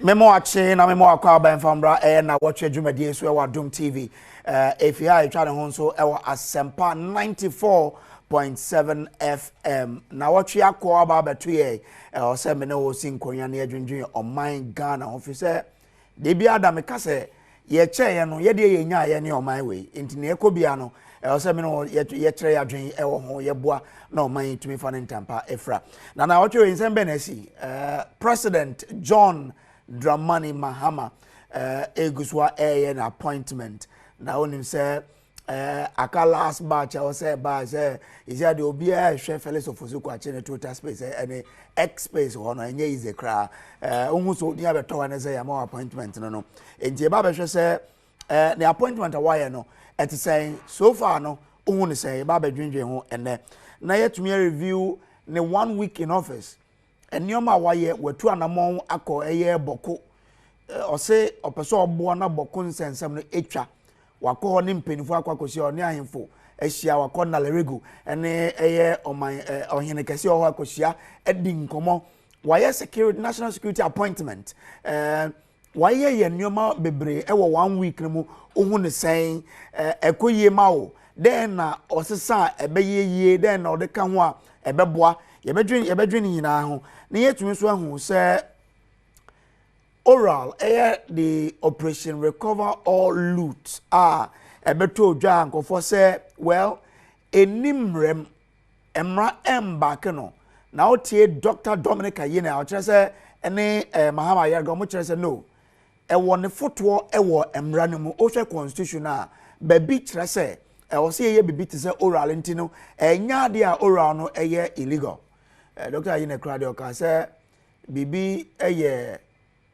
Memo ache na memo akwa ba mfambra Nnawotwe dwumadie so e wa Adom TV. AFI twa ne ho so e wa Asempa 94.7 FM. Nnawotwe akwa ba beto ye o se me ne wo si nkonya na adwendwen oman Ghana ofise de bia da me kase ye che ye no ye de ye nya ye ne oman we enti ne ekobia no o se me no ye kire ya dwen e wo ho ye boa na oman tumi fa ne ntampa efra na Nnawotwe nsembe na si President John Dramani Mahama eguswa an appointment na onim say aka last batch I say ba say is there the obia hwe fellows of Osuku ache ne total space any X space ho no enye ize kra ohun so dia beto wa ne say am appointment no enje ba be hwe say the appointment away no et say so far no ohun say ba be dwendwen ho ene na yetumi review ne 1 week in office enioma waye watu anamon akọ eye boko ose opeso obo na boko nsensem no etwa wakọ ho ne mpanifo akwakosi oni ahemfo ehia wakọ na lerego ene eye oman ohene kese ho akosia edi nkomo waye security national security appointment waye ye enioma bebre ewo 1 week mu ohun ne sen ekoyie mawo den na osesa ebeyeye den na odeka ho a ebeboa yebedwin nyina ho na yetumi so ahu say oral the operation recover all loot ebeto odwa ankofo say well enimrem emra emback no na otie Dr. Dominic Ayena o kire say ene Mahama Yargo mo kire say no ewo ne foto ewo emra no mu o hwe constitution a ba bi kire say o say ye bibi te say oral ntino enya de a oral no illegal. Dr. Ayena Krade Oka say bibi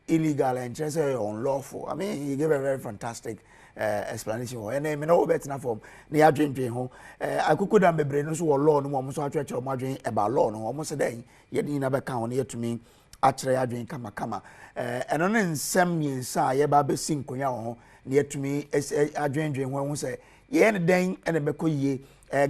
illegal and just unlawful. I mean, he gave a very fantastic explanation. And I know better form. They are drinking home. I could have been no so law no almost church or margin about law no almost a day. Yet you never count here to me. Actually, I drink kama. And on some years, say about sing konya near to me. I drink when we say ye and then and a bekoye.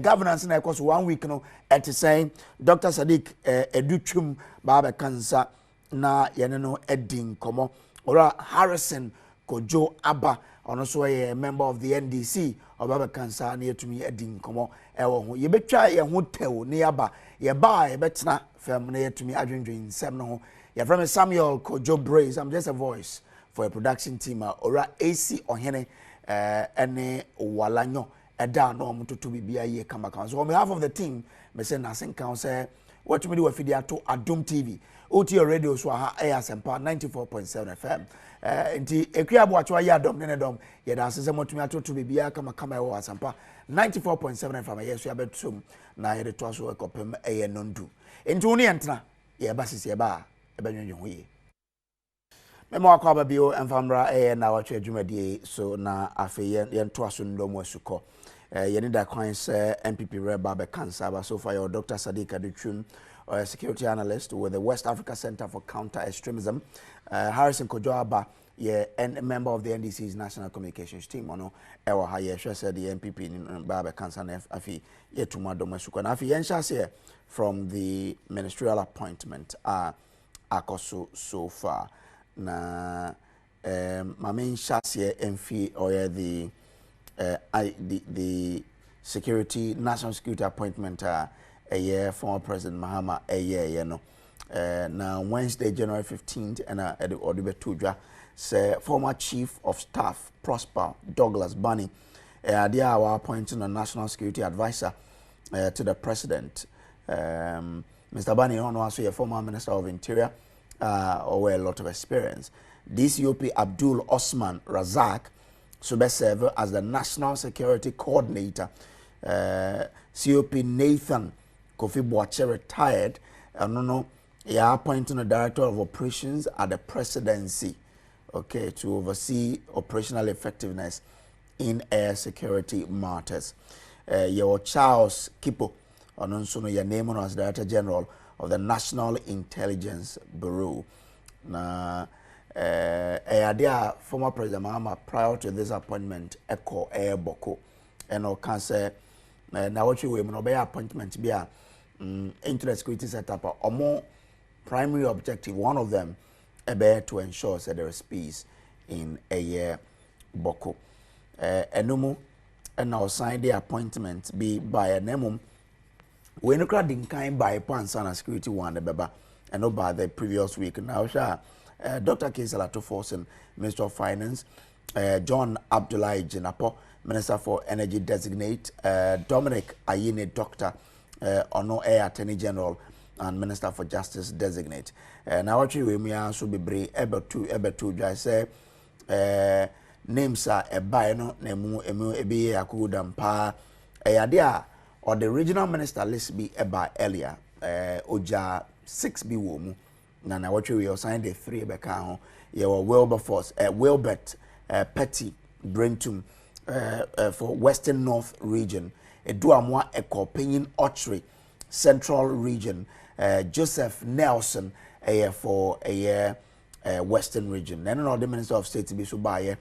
Governance na course 1 week no at saying Dr. Sadiq educhum baba cancer na yene no edin komo ora Harrison Kojo Abba ono so a member of the NDC baba cancer na yetumi edin komo ewo ho ye betwa ye ho tew ne aba ye ba ye betena fam na yetumi adwendwen nsem no ho ye from Samuel Kojo Brace. I'm just a voice for a production team ora AC ohene ene walanyo eda no omutoto bibia ye kama. So on behalf of the team me say nasen kan say what me do we feed to Adom TV OT radio so ha Asempa 94.7 FM nti ekuabo atwa ye Adom ne dom ye da asese motumi atoto bibia kama e wo Asempa 94.7 FM ye so ya betum na ye de to so ekopem eye nondu nti woni entna ye ba sisi ye ba e ba nwenwe ho ye memo akwa ba bio emfamra Nnawotwe adwumadie so na afe ye nto aso ndomo asuko yeni da kwan say MPP Reba be cancer but so far your Dr. Sadiq Adechum security analyst with the West Africa Center for Counter Extremism Harrison Kojo Abba and member of the NDC's national communications team ono ewa ha ye said the MPP in Baba cancer na afi yetuma domasuko na afi yensha say from the ministerial appointment akoso so far na mamen shase emfi or the security national security appointment a year former President Mahama a year you know now Wednesday January 15th and the Odibetudra say former Chief of Staff Prosper Douglas Bunny they are appointing a national security advisor to the President. Mr. Bunny also a former Minister of Interior or a lot of experience. DCOP Abdul Osman Razak so be serve as the National Security Coordinator. COP Nathan Kofi Boache retired. No, he appointing a Director of Operations at the Presidency, okay, to oversee operational effectiveness in air security matters. Your Charles Kipo, also your name as Director General of the National Intelligence Bureau. Na former President Mahama prior to this appointment echo air boko and or can say Nnawotwe we no be appointment be into the security setup or more primary objective one of them to ensure that there is peace in a year boko enumu and now sign the appointment be by a nemum we no crowd in kind by Pansana security one the beba and not by the previous week now Dr. Kesala Toforsen, Minister of Finance, John Abdullahi Jinapo, Minister for Energy Designate, Dominic Ayine Doctor, Ono Air Attorney General, and Minister for Justice Designate. Nnawotwe we also be brave able to just say names are a no nemu ebe akudampa dia or the regional minister list be eba earlier oja 6 be womu na Nnawotwe we assigned the 3 beka ho ye Wilberforce Wilbert Petty Brentum for Western North region Eduamwa Ekopenyin Ochre Central region Joseph Nelson for a Western region. Then the Minister of State to be so by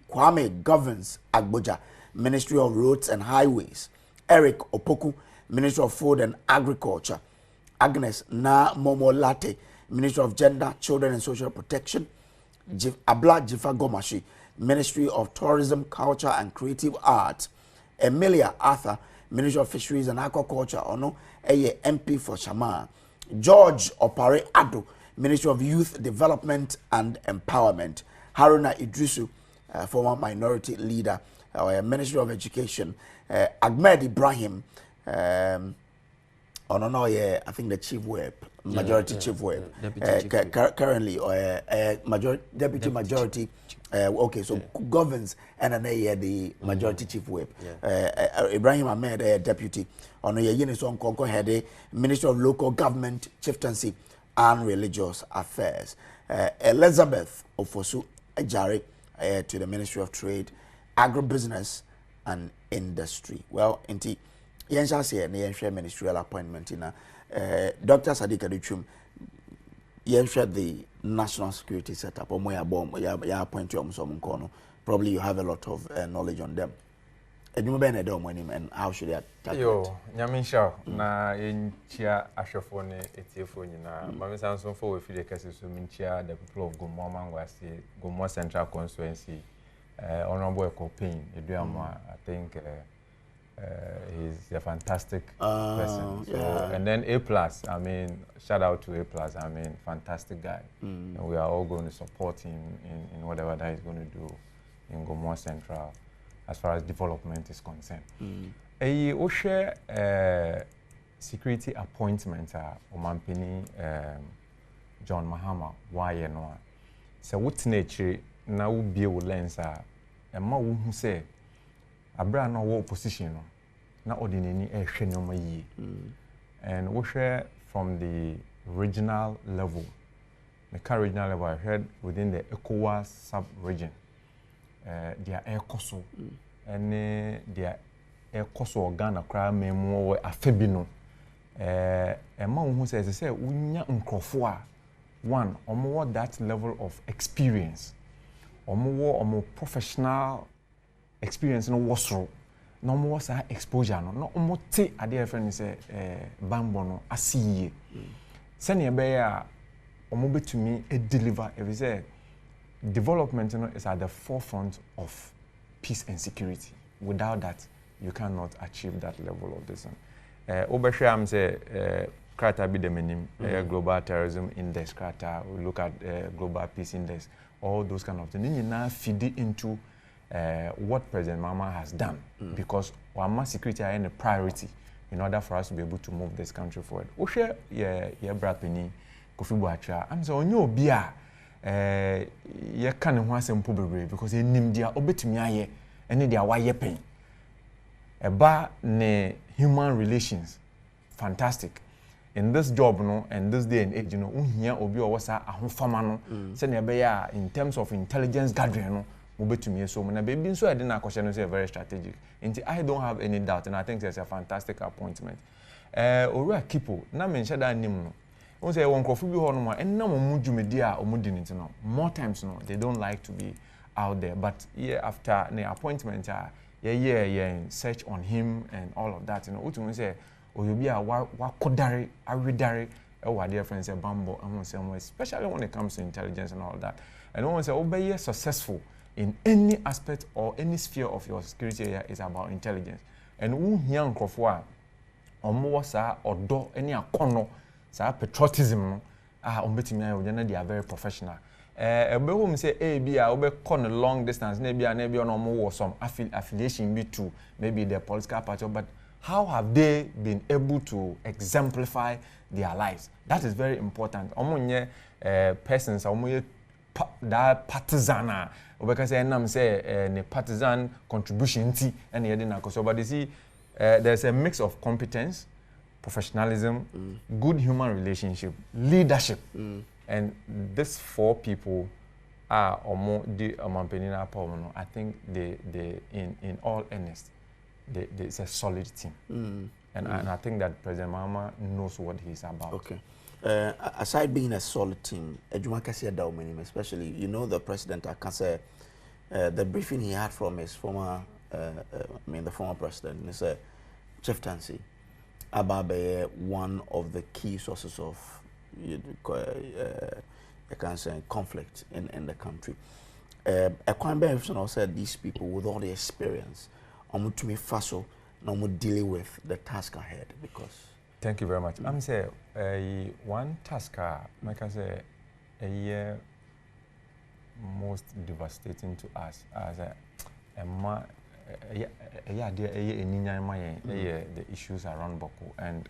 Kwame Governs Agboja, Ministry of Roads and Highways. Eric Opoku, Minister of Food and Agriculture. Agnes Na Momo Latte, Minister of Gender, Children and Social Protection. Abla Jifa Gomashi, Ministry of Tourism, Culture and Creative Arts. Emilia Arthur, Minister of Fisheries and Aquaculture. Ono MP for Shama. George Opare Ado, Ministry of Youth Development and Empowerment. Haruna Idrisu, former minority leader, Ministry of Education. Ahmed Ibrahim, I think the Chief Whip, Majority Chief Whip, currently Deputy Majority. Okay, so governs and the Majority Chief Whip. Ibrahim Ahmed, Deputy. On a unison Conco Hede, Minister of Local Government, Chieftaincy and Religious Affairs. Elizabeth Ofosu Ejari to the Ministry of Trade, Agribusiness and Industry. Well, indeed, Yensha say the ministerial appointment in Dr. Sadiq Aduchum. Yensha the national security setup. Probably you have a lot of knowledge on them. And how should I tackle it? Nyamisha na enchia ashofone etiefo nyina mama sanso for we feel kase so minchia the people of Gomo Mangwasi Gomo Central Constituency honorable Ekopin Eduama I think he's a fantastic person. So, and then A+, I mean, shout out to A+, I mean, fantastic guy. And we are all going to support him in whatever that he's going to do in Gomo Central as far as development is concerned. We share security appointment Omampini John Mahama why no. So what nature na wo bie wo lens e ma wo hu say abra na wo opposition na ordinary ehwe nyoma yi. And we share from the regional level. The regional level I heard within the ECOWAS sub-region. Their air koso and their air koso Ghana cry memo afebino a man who says say unya nkrofo one omo that level of experience omo professional experience no wasro no mo was exposure no omo te ade friend say bambo no asiye sene be ya omo betumi deliver every say development is at the forefront of peace and security. Without that, you cannot achieve that level of this. Obesham say, Krata be the meaning, Global Terrorism Index, Krata, we look at Global Peace Index, all those kind of things. You now feed it into what President Mahama has done, because our security are a priority in order for us to be able to move this country forward. Oshe, yeah, Brad Penny, Kofi Buacha, I'm so on your beer. You can't want some bebree because you nim dia obetumi aye ene dia wa yepen eba ne human relations fantastic in this job no and this day and age no unhia obi o wasa ahofama no se ne be ya in terms of intelligence gathering no obetumi so na be bi nso ade na akoshe no say very strategic and I don't have any doubt and I think it's a fantastic appointment Owura Kipo na mention that name no on say one crofo bi ho no ma enna mo dwumedi a omudi nti no more times no they don't like to be out there but year after the appointment in search on him and all of that you know utu say oyobi a wa kodare awedare our dear friends say bambo and say especially when it comes to intelligence and all that. And when we say obey successful in any aspect or any sphere of your security area is about intelligence. And who young crofwa or sa or do any akono sa patriotism no they are very professional. When say A, B, I will con a long distance, maybe or some affiliation be to maybe their political party, but how have they been able to exemplify their lives? That is very important. Persons that partisan because say partisan contribution and but you see there's a mix of competence, professionalism, good human relationship, leadership, and these 4 people are I think they in all earnest it's a solid team, and I think that President Mahama knows what he's about. Okay. Aside being a solid team, especially, you know, the president, I can say, the briefing he had from his former, the former president, Mr. Chieftaincy, about one of the key sources of, I can say, conflict in the country. Equine said these people with all the experience, to me, faso, no dealing with the task ahead because. Thank you very much. I'm saying one task, like I say, a year most devastating to us as the issues around Boko. And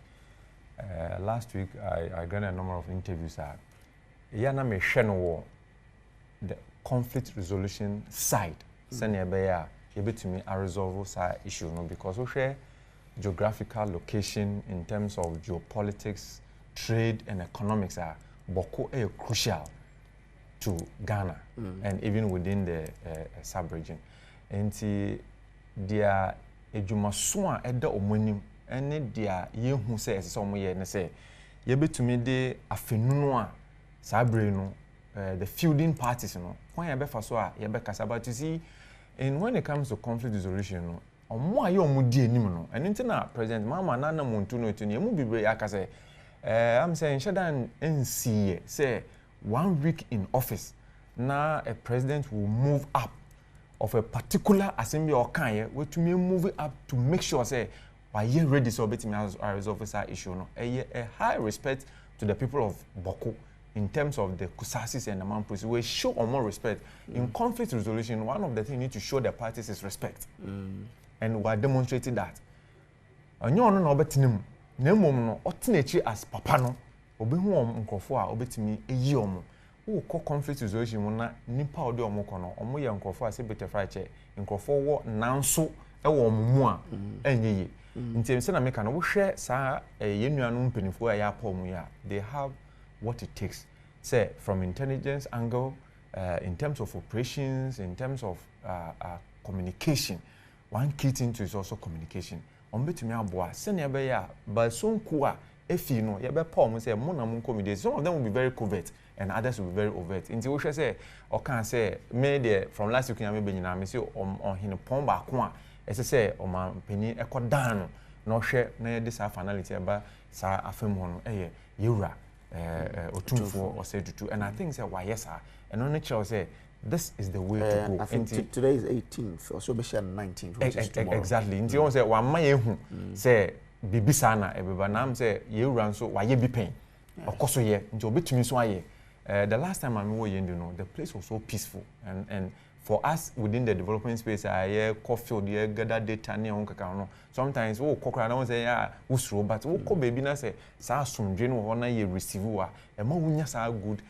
last week I got a number of interviews. The conflict resolution side, to me, I resolve that issue because we share geographical location in terms of geopolitics, trade, and economics are Boko crucial to Ghana and even within the sub-region. And their ejumasua edda omonim ene dia yehu say ese omo ye ne say ye betumi de afenunu a sabre no the feuding parties no when ye be fa so a ye be kasa, but you see, and when it comes to conflict resolution no omo aye omo di enim no eno ntina President Mahama na montu no etu ne mu bibre aka say I'm saying shadan nc say 1 week in office na a president will move up of a particular assembly or kind we to me move up to make sure say why you ready so betting as resolve this issue no a high respect to the people of Boko in terms of the Kusasis and the Mampus. We show more respect in conflict resolution. One of the things you need to show the parties is respect, and we are demonstrating that. And you know better no otinechi as papa no obehu nkofo a obetimi eyi omo wo conflict resolution na nipa ode omo kono omo ye nkofo ase better friche nkofo wo nanso e wo omo a enyeye nti se na meka no wo hwe sa yenuanu mpenifo a ya pa omo ya they have what it takes, say from intelligence angle, in terms of operations, in terms of communication. One key thing to is also communication. Betumi aboa sene be ya ba sonku a efi no ye be palm say mo na mo communicate. Some of them will be very covert and others will be very overt. Inti wo hwe say o kan say me there from last week me be nyina me say on hine pon ba ko a ese say o ma pani ekodan no hwe na ye dis finality ba sa afem ho no yewura otumfo or say tutu, and I think say why yes sir and on nature say this is the way to go. I think today is 18th or so be 19th, which is tomorrow. Exactly. Nti on say wa ma yehu say bibisa na ebeba na am say yewura nso wa ye bi pen okoso ye nti obetumi so aye. The last time I were you know the place was so peaceful, and for us within the development space I coffee the gather data near on no sometimes we kokra na say ya usro but we ko baby na say sa asumdwe no ho na ye receive wa e ma wunya sa good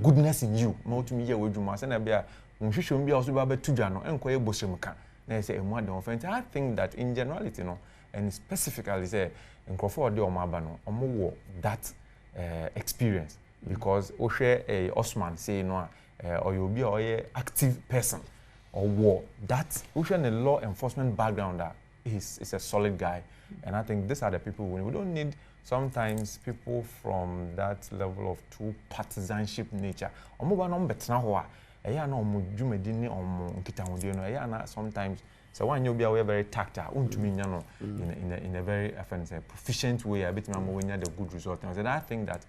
goodness in you ma otumi ye wedwuma say na bia nhwehwem bia oso ba betudwa no enko ye bosemka na say emu adon offense. I think that in generality no and specifically say nkofo de omaba no omo that experience because o share Osman say no or you'll be a active person or war that usually a law enforcement background that is a solid guy, and I think these are the people we don't need sometimes people from that level of too partisanship nature. Sometimes So one you be aware very tactile, in a very proficient way, a bit more when you the good result. And I think that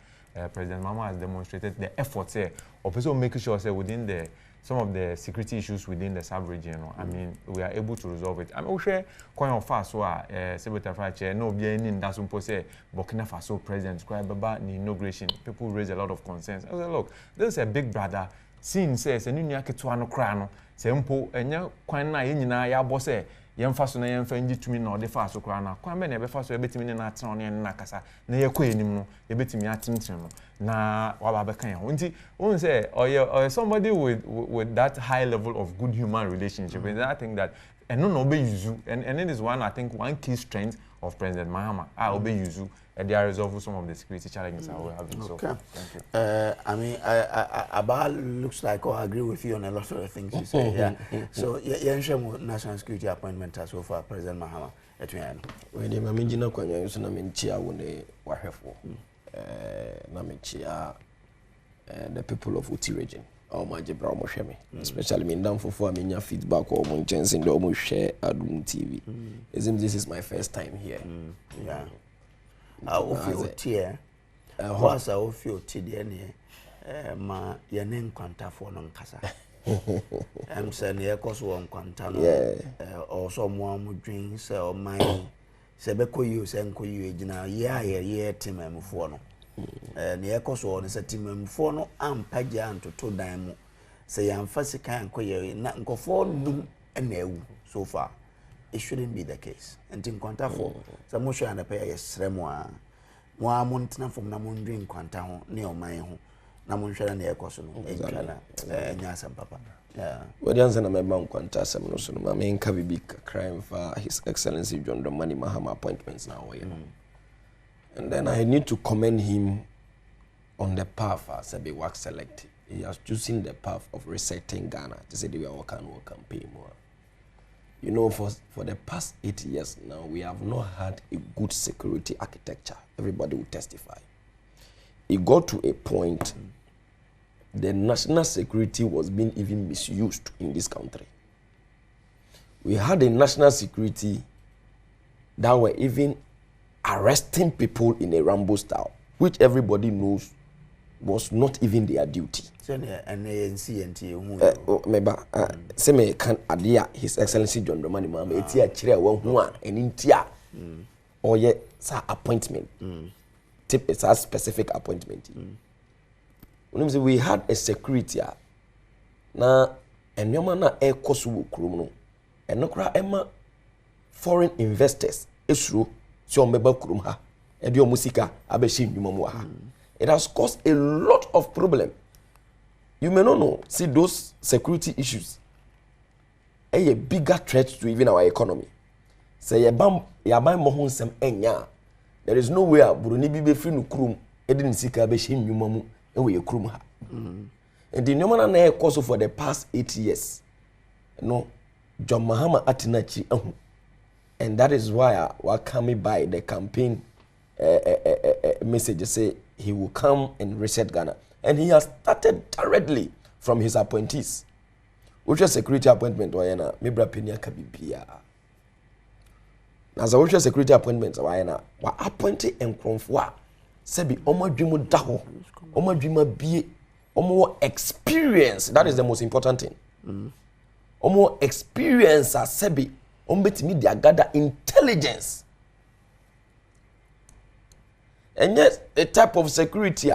President Mahama has demonstrated the efforts there of also making sure that within some of the security issues within the sub-region, I mean, we are able to resolve it. I mean, we share quite a fast Secretary no be any that's say Burkina Faso president about the inauguration. People raise a lot of concerns. I was like, look, this is a big brother. Seeing says and you to ano crano, say mpo enya kwan na yenyina ya bo say yemfa so na yemfa ngi tumi na ode fa so crana kwan be na be fa so ebetimi na atena ne na kasa na ye kɔ enim no ebetimi atentere no na wa ba be kan ho nti won say or somebody with that high level of good human relationship, and I think that and no be use and it is one key strength of President Mahama. I will be use they are resolving some of the security challenges that we're having. Okay. So thank you. I mean, Abba looks like I agree with you on a lot of the things you say. Yeah. So, national security appointment so far, President Mahama. When the Mamijina Kwanya used to Chia when they were here for Namichia, the people of Uti region. Oh, my Jebra Moshemi, especially me down for me feedback or my chance in the almost share Adom TV. This is my first time here. Yeah. I feel tear. What's I feel tear? Ma yenen kwanta for non kasa. Saying ye cause one kwanta no. Or someone drink say or my say beko you say nko you ejina ye team em for no. Ne cause one say team em for no ampaja antoto dan mu. Say yamfa sika nko ye na nko for num na ewu so far. It shouldn't be the case. And in quanta for some motion and a pair yes remoa. More mountain from Namun drink quanta near my home. Namun shall and air cosson. Yes, papa. Yeah. What the answer my mount quanta some no son. My main big crime for His Excellency John Dramani Mahama appointments now. And then I need to commend him on the path as a big work selected. He has chosen the path of resetting Ghana to say we are working campaign more. You know, for the past 8 years now, we have not had a good security architecture. Everybody will testify. It got to a point, the national security was being even misused in this country. We had a national security that were even arresting people in a Rambo style, which everybody knows was not even their duty. Say me can adia His Excellency John Dramani Mahama etia kire won hu a enintia or ye sa appointment tip is a specific appointment. We had a security na enyoma na ekoso wo krom no enokra ema foreign investors esuro si o meba krom ha e de o musika abeshi nnwuma mu ha. It has caused a lot of problem. You may not know, see those security issues a bigger threat to even our economy. Say yabam mohun sem enya. There is no way Buruni be free no krum edin sika be shin nyumamu e we krum ha. And the number na cause for the past 8 years. No, John Mahama atinachi ahu. And that is why we coming by the campaign message say he will come and reset Ghana. And he has started directly from his appointees. Which is security appointment, Wayana, Mibra Penia Kabibia. As a which security appointment, Wayana, were appointed and Kronfwa, Sebi, Omo Drimu Daho, Omo Drima be Omo experience. That is the most important thing. Omo experience as Sebi, Ombet media gather intelligence. And yes, a type of security.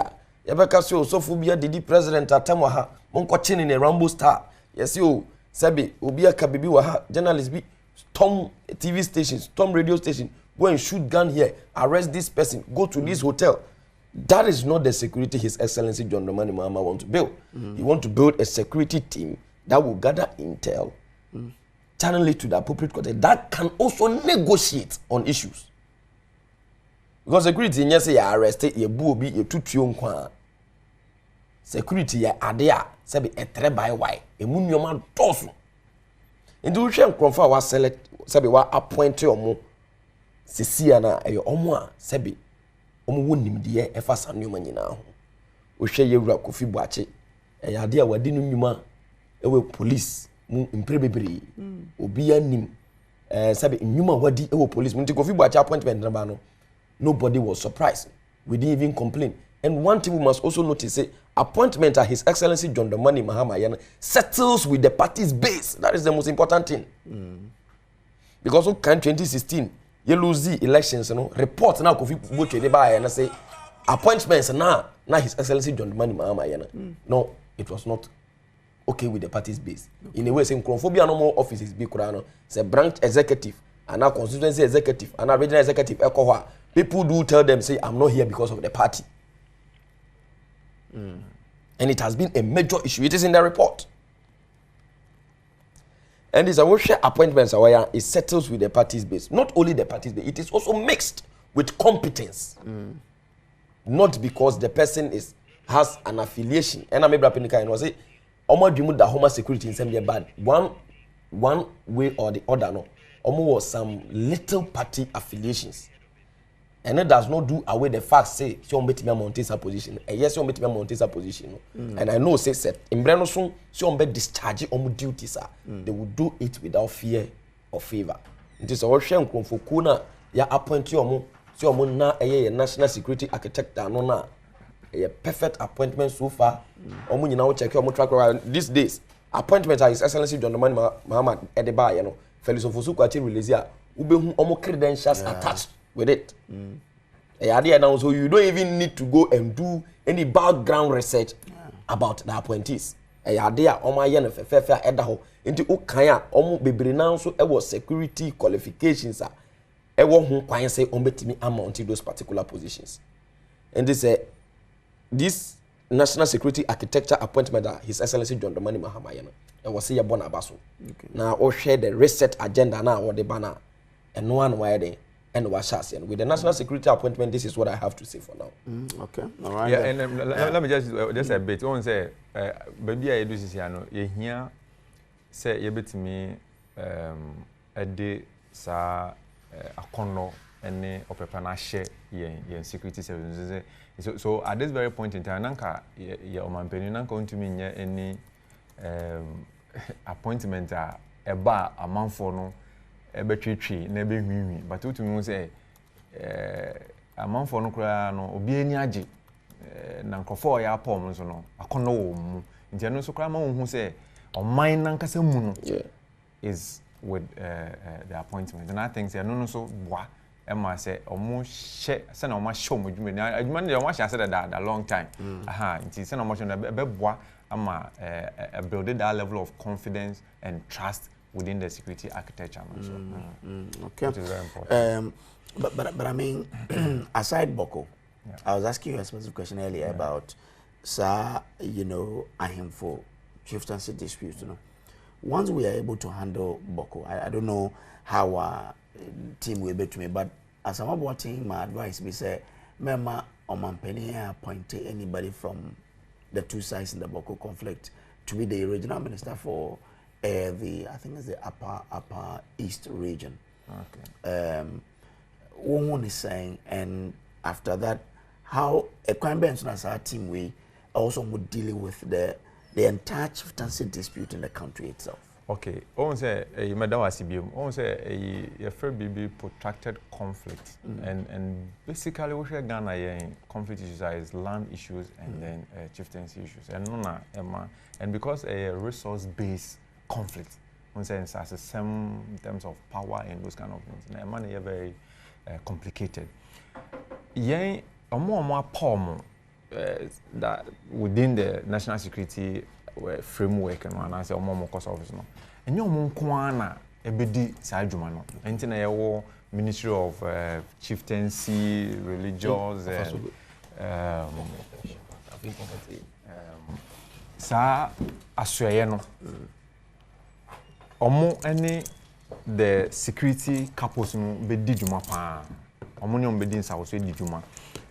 Yabaka so fubia didi president atamwa ha monko chini ne Rambo star. Yes you sabi obia kabibi wa ha journalists be storm TV stations, storm radio station, go and shoot gun here, arrest this person, go to this hotel. That is not the security His Excellency John Dramani Mahama want to build. He want to build a security team that will gather intel, channel it to the appropriate content that can also negotiate on issues. Because security yes ya arrested ye bu obi ye tutuo nkwa. Security ya adea se be etre by why emu nyoma dosu. Ndi wo hwe nkromfa wa select se be wa appoint omo sisia na e omo a se be omo wonim de e fa sanoma nyina ho. Wo hwe ye wura Kofi Boache ya adea wadi no nyuma e we police mu imprebebere obi anim sabi nyuma wadi e police munti Kofi Boakye appointment number no nobody was surprised. We didn't even complain. And one thing we must also notice, say, appointment at His Excellency John Dramani Mahama settles with the party's base. That is the most important thing. Because in 2016, you lose the elections, report now Kofi Boakye Deba and say appointments now His Excellency John Dramani Mahama no, it was not okay with the party's base. In a way, saying Chromophobia no more offices be kurano, say branch executive, and now constituency executive, and now regional executive, people do tell them, say, I'm not here because of the party. And it has been a major issue. It is in the report. And this appointments it settles with the party's base. Not only the party's base, it is also mixed with competence. Not because the person has an affiliation. And I may say, the Home Security in some bad. One way or the other, no. Was some little party affiliations. And it does not do away the fact say you make me maintain a position. Yes, you make me maintain a position. And I know say set in Breno soon so be discharge on duties. They will do it without fear or favor. It is all shame for kuna ya appoint you so na a national security architect no na a perfect appointment so far. Omu nyina check your track these days. Appointment His Excellency John Dramani Mahama Edeba Felix Ofosu Kwati release ya ubehu omo credentials attached with it. So you don't even need to go and do any background research about the appointees. Into ukaya omu bebre now so was security qualifications who say amount those particular positions. And this national security architecture appointment that His Excellency John Dramani Mahama was say born abaso. Now all share the reset agenda now or the banner and no one why they and with the national security appointment, this is what I have to say for now. Okay, all right. Yeah, and let me just a bit. One say, baby, I do this. You hear say you bet me a day sa a corner and opepana share your security services. So at this very point in time, nanka your omanpeni nanka want to mean any appointment a bar a month for no. Tree, never me, but to me say a month for no cry no obi any aji nanko for ya poms no akono wo nti no so cry who say on mine nankasa mu no is with the appointment. And I think say no so boa Emma say omo she say na omo show mo dwuma ni adwuma ni omo say that a long time nti say na omo show na be boa ama build that level of confidence and trust within the security architecture. Okay. Which is very important. But I mean, aside Boko, I was asking you a specific question earlier about, for chieftaincy disputes. Once we are able to handle Boko, I don't know how our team will be to me, but as I'm watching, my advice be say, Mema Omanpeni appointed anybody from the two sides in the Boko conflict to be the regional minister for I think it's the upper east region. Okay. One is saying, and after that, how a crime bench as our team we also would deal with the entire chieftaincy dispute in the country itself. Okay. On say you madam asibium. On say a fair baby protracted conflict, and basically what we Ghana in conflict issues is land issues and then chieftaincy issues. And because a resource based conflict, one sense as a same in terms of power and those kind of things. Now, money are very complicated. Yeah, more power that within the national security framework and one I say more cost office no. And you more kwana ebedi sajuma no. Enti na yewo Ministry of Chieftaincy, Religious, sa asweye no. Omo any the security couples no be di dwuma pa. Omo ne omo be di nsa wo so di dwuma.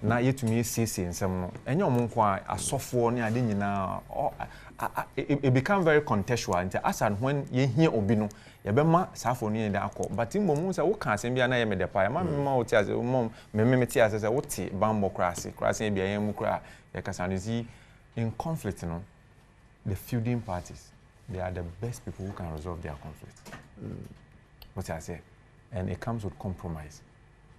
Na yetumi sisi nsem no. Enye omo nko a asofo ne ade nyina it become very contextual until as and when you hear obi no ye be ma safo no da akọ but mom say wo ka asem bia na ye me de pa ma me ma wo ti ase mom me ti ase say wo ti bambo krase bia ye mu kra ye kasa no see in conflict no the feuding parties they are the best people who can resolve their conflict. What I say and it comes with compromise.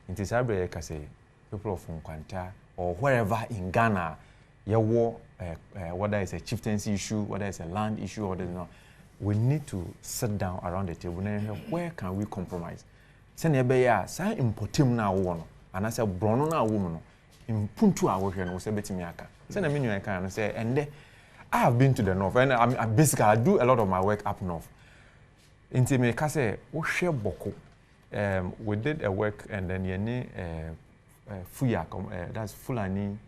It is every people of Nkwanta or wherever in Ghana, whether it's a chieftaincy issue, whether it's a land issue, or not, we need to sit down around the table and where can we compromise? Send a bear, say importim now one, and I said Brono na woman, in Puntu our and was a bit miaka. Send a menu I can say, and I have been to the north, and I basically I do a lot of my work up north. Inti me kase wo hwe boko we did a work and then yene fuya that's Fulani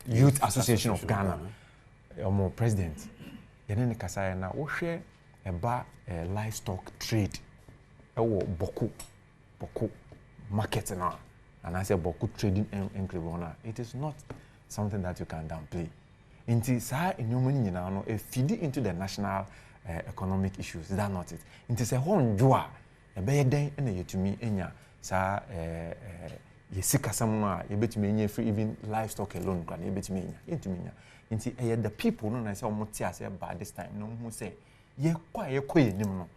Youth Association of Ghana omo president yene ne kasa na wo hwe eba livestock trade ewo boko market na and I say boko trading enclave na it is not something that you can downplay. Inti sa enyoma nyina no e feed into the national economic issues. Is that not it? It is a whole joa. A bear day and a yetumi enya sa yesika samwa yebetumi enya free even livestock alone can yebetumi enya yetumi enya. Inti the people no na say omotia say by this time no who say ye kwa nim no.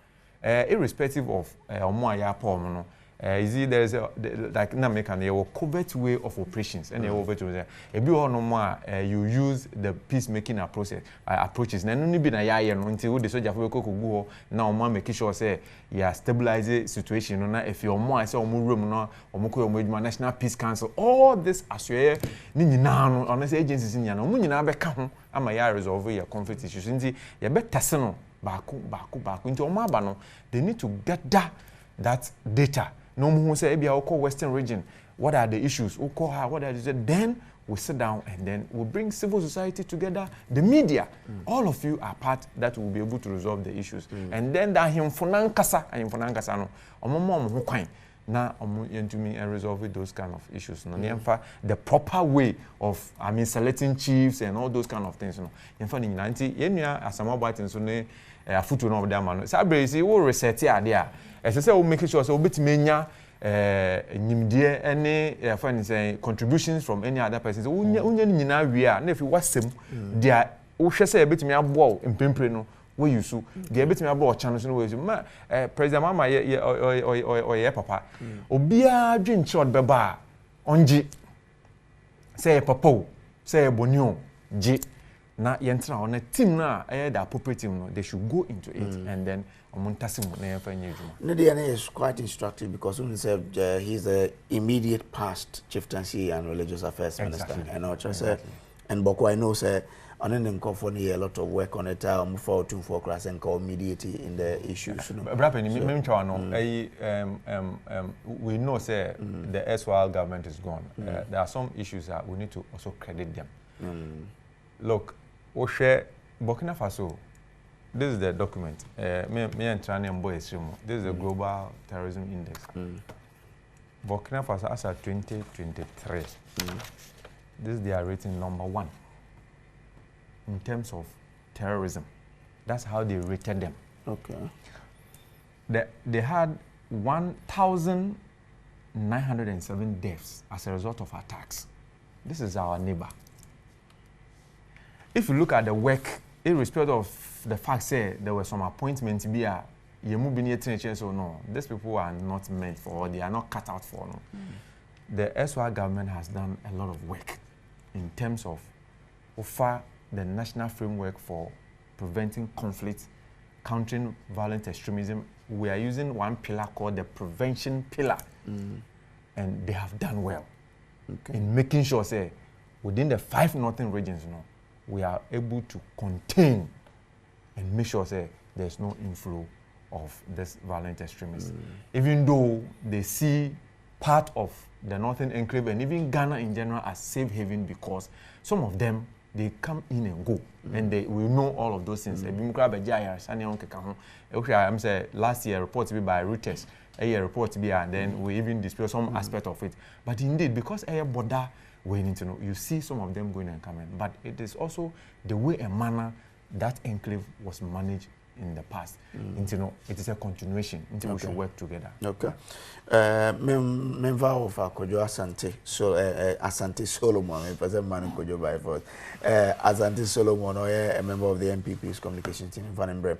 Irrespective of omo aya pa no. Is it there's like na make an covert way of operations and over to there. If you no more you use the peacemaking approaches. Na no be na ya no until the soldier for go na omo make sure say you stabilize the situation no na if your more say omo room no omo ko omo National Peace Council all this aswe ni nyina no on say agencies nyina omo nyina be ka ho ama ya resolve your conflict issues nti ye betase no baako nti omo aba no they need to get that data. No more say maybe I'll call Western region. What are the issues? We'll call her. What are the then we sit down and then we'll bring civil society together, the media. All of you are part that will be able to resolve the issues. And then that him funankasa no. Omo kwan na omo yentumi and resolve those kind of issues. No the proper way of selecting chiefs and all those kind of things. No yemfa ni nti yenua asamabati nso ne afutu no of them no. Sabre si wo reset here there. As I say, we'll make sure so bit menya nyimdie any funny say contributions from any other person. So unya nyina wi a na if wasem dia wo hwe say bit me aboa empempre no we use dia bit me aboa channel so no we use ma president mama ye papa obia dwenche odbeba onji say papa say bonio ji na yentra on a team na the appropriate team no they should go into it and then Ndiana is quite instructive because when he said he's the immediate past chieftaincy and religious affairs minister. And I said, and Boko I know say on an company a lot of work on it. Move forward to class and call mediate in the issues. We know say the SYL government is gone. There are some issues that we need to also credit them. Look, Oshe Burkina Faso. This is the document. Me and Trani and Boy This is the Global Terrorism Index. Burkina Faso as of 2023. This is their rating number 1 in terms of terrorism. That's how they rated them. Okay. They had 1,907 deaths as a result of attacks. This is our neighbor. If you look at the work, irrespective of the fact say there were some appointments be a so no, these people are not meant for, or they are not cut out for. No. The SY government has done a lot of work in terms of offer the national framework for preventing conflict, countering violent extremism. We are using one pillar called the prevention pillar, and they have done well in making sure say within the 5 northern regions, we are able to contain and make sure say there's no inflow of this violent extremism. Even though they see part of the northern enclave and even Ghana in general as safe haven because some of them they come in and go and they will know all of those things. I'm saying last year report to be by Reuters, a year report to be and then we even display some aspect of it. But indeed, because a border we need to know, you see some of them going and coming. But it is also the way and manner that enclave was managed in the past. You know, it is a continuation until we should work together. Okay. Member of Kojo Asante, so Asante Solomon, President Manu Kojo by force. Asante Solomon, a member of the MPP's communication team in Van Brem.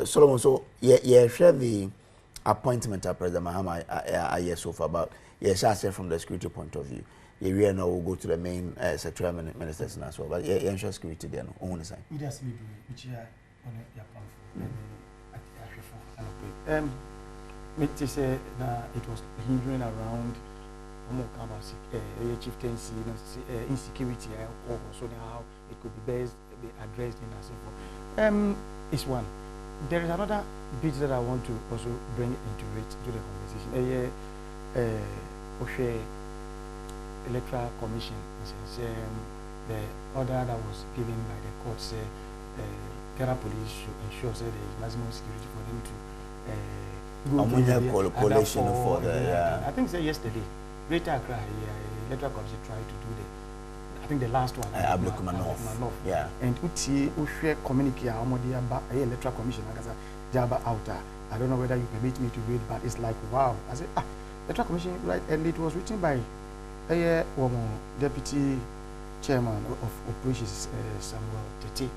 Solomon, so share the appointment of President Mahama a year so far, but share from the security point of view. We now will go to the main secretarial ministers as well, but ensure security there. No, only sign. We just need to which are on your platform. It was hindering around chieftaincy, insecurity, so how it could be best be addressed in a simple. Is one. There is another bit that I want to also bring into the conversation. Electoral Commission, the order that was given by the court said Ghana police should ensure there is maximum security for them to go to the coalition for the I think yesterday, Greater Accra, Electoral Commission tried to do I think the last one. Yeah. And Uti communicate Electoral Commission Jaba outer. I don't know whether you permit me to read, but it's like wow. I said Electoral Commission, right? And it was written by Deputy Chairman of Operations Samuel Tete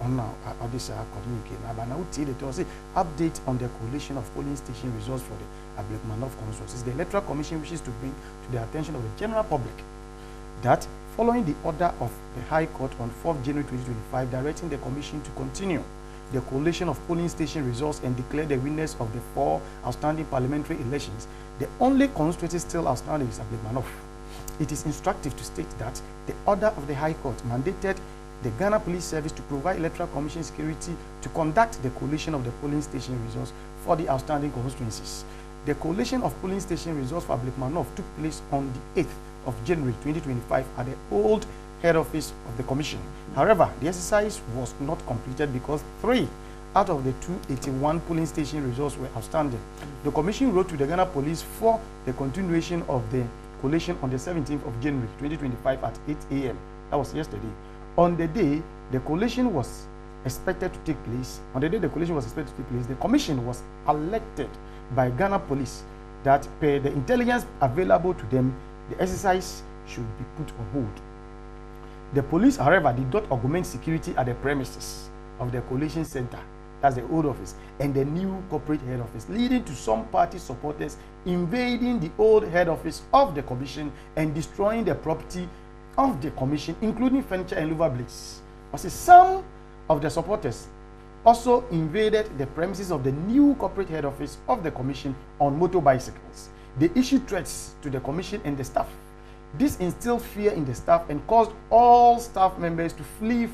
on now this communique. But now it was update on the collation of polling station results for the Ablekmanov constituencies. The Electoral Commission wishes to bring to the attention of the general public that following the order of the High Court on 4th January 2025 directing the Commission to continue the collation of polling station results and declare the winners of the 4 outstanding parliamentary elections, the only constituency still outstanding is Ablekmanov. It is instructive to state that the order of the High Court mandated the Ghana Police Service to provide Electoral Commission security to conduct the collation of the polling station results for the outstanding constituencies. The collation of polling station results for Ablekmanov took place on the 8th of January 2025 at the old head office of the Commission. However, the exercise was not completed because 3 out of the 281 polling station results were outstanding. The Commission wrote to the Ghana Police for the continuation of the collation on the 17th of January 2025 at 8 a.m. That was yesterday. On the day the collation was expected to take place, the Commission was alerted by Ghana Police that per the intelligence available to them, the exercise should be put on hold. The police, however, did not augment security at the premises of the collation center, that's the old office, and the new corporate head office, leading to some party supporters invading the old head office of the Commission and destroying the property of the Commission, including furniture and louver blades. Some of the supporters also invaded the premises of the new corporate head office of the Commission on motorbicycles. They issued threats to the Commission and the staff. This instilled fear in the staff and caused all staff members to flee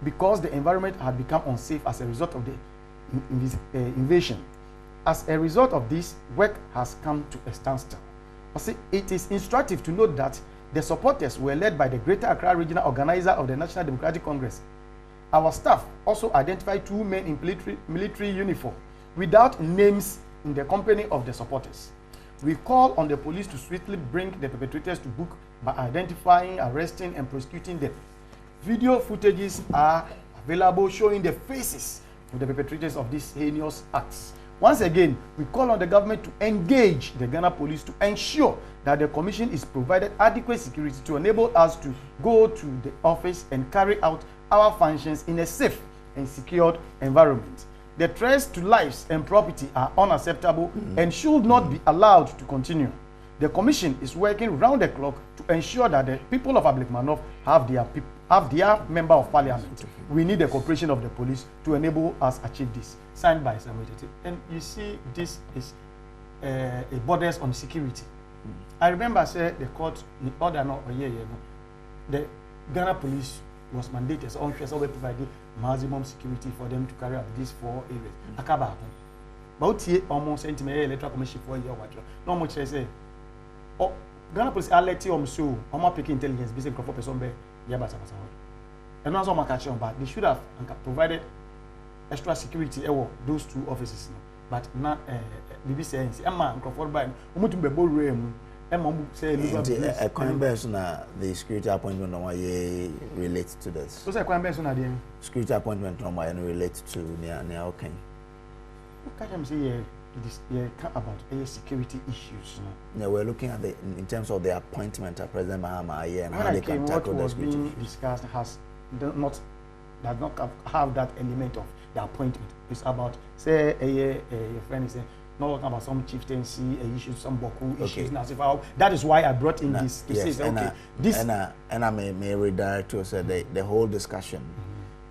because the environment had become unsafe as a result of the invasion. As a result of this, work has come to a standstill. It is instructive to note that the supporters were led by the Greater Accra Regional Organizer of the National Democratic Congress. Our staff also identified 2 men in military uniform without names in the company of the supporters. We call on the police to swiftly bring the perpetrators to book by identifying, arresting, and prosecuting them. Video footages are available showing the faces of the perpetrators of these heinous acts. Once again, we call on the government to engage the Ghana Police to ensure that the Commission is provided adequate security to enable us to go to the office and carry out our functions in a safe and secured environment. The threats to lives and property are unacceptable and should not be allowed to continue. The Commission is working round the clock to ensure that the people of Ablekmanov have their member of parliament. We need the cooperation of the police to enable us achieve this. Signed by Samuel Tete. And you see, this is a borders on security. I remember I said the court, the Ghana police was mandated so we provided maximum security for them to carry out these 4 areas. Akaba. But almost Electoral Commission for a year. No much say. Oh, Ghana police alert you so picking intelligence based on person be yabasa. And also but they should have provided extra security those 2 offices. But not BBC and Emma and Crawford by Umutumbe Ballroom say a coin base na the security appointment no why relate to this. So say coin base na dey. Security appointment no why relate to near okay. Look at them say about security issues. Yeah, we're looking at the in terms of the appointment of President Mahama and when how they can tackle the security. What was being discussed does not have that element of the appointment. It's about say your friend is saying not talking about some chieftaincy issues, some Boku issues. Now, that is why I brought in this to say okay, this and I may redirect to say the whole discussion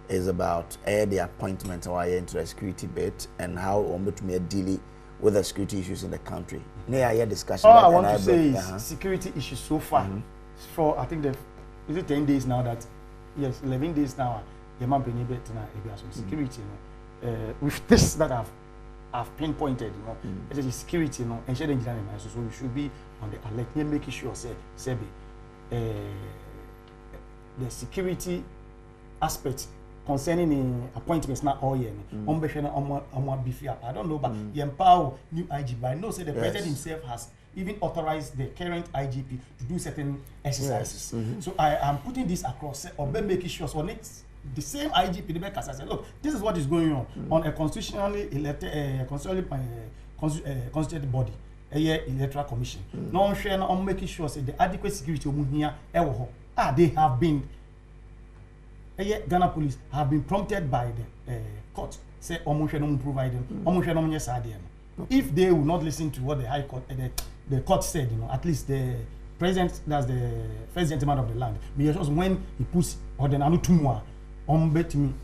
is about the appointment or into the security bit and how we deal with the security issues in the country. Discussion. All I want to say is security issues so far. For I think is it 10 days now that 11 days now. Security, with this that I've pinpointed, it is security, and sharing so we should be on the alert. We're making sure, the security aspect concerning the appointments not all year. I don't know, but you empower new IGP. I know say the president himself has even authorized the current IGP to do certain exercises. So I am putting this across, or making sure so next. The same IGP, the back said, look, this is what is going on a constitutionally elected, constituted body, Electoral Commission. No share on making sure say the adequate security here, they have been, Ghana police have been prompted by the court, say, if they will not listen to what the High Court, the court said, at least the president, that's the first gentleman of the land, because when he puts Ordinary Tumwa, bet me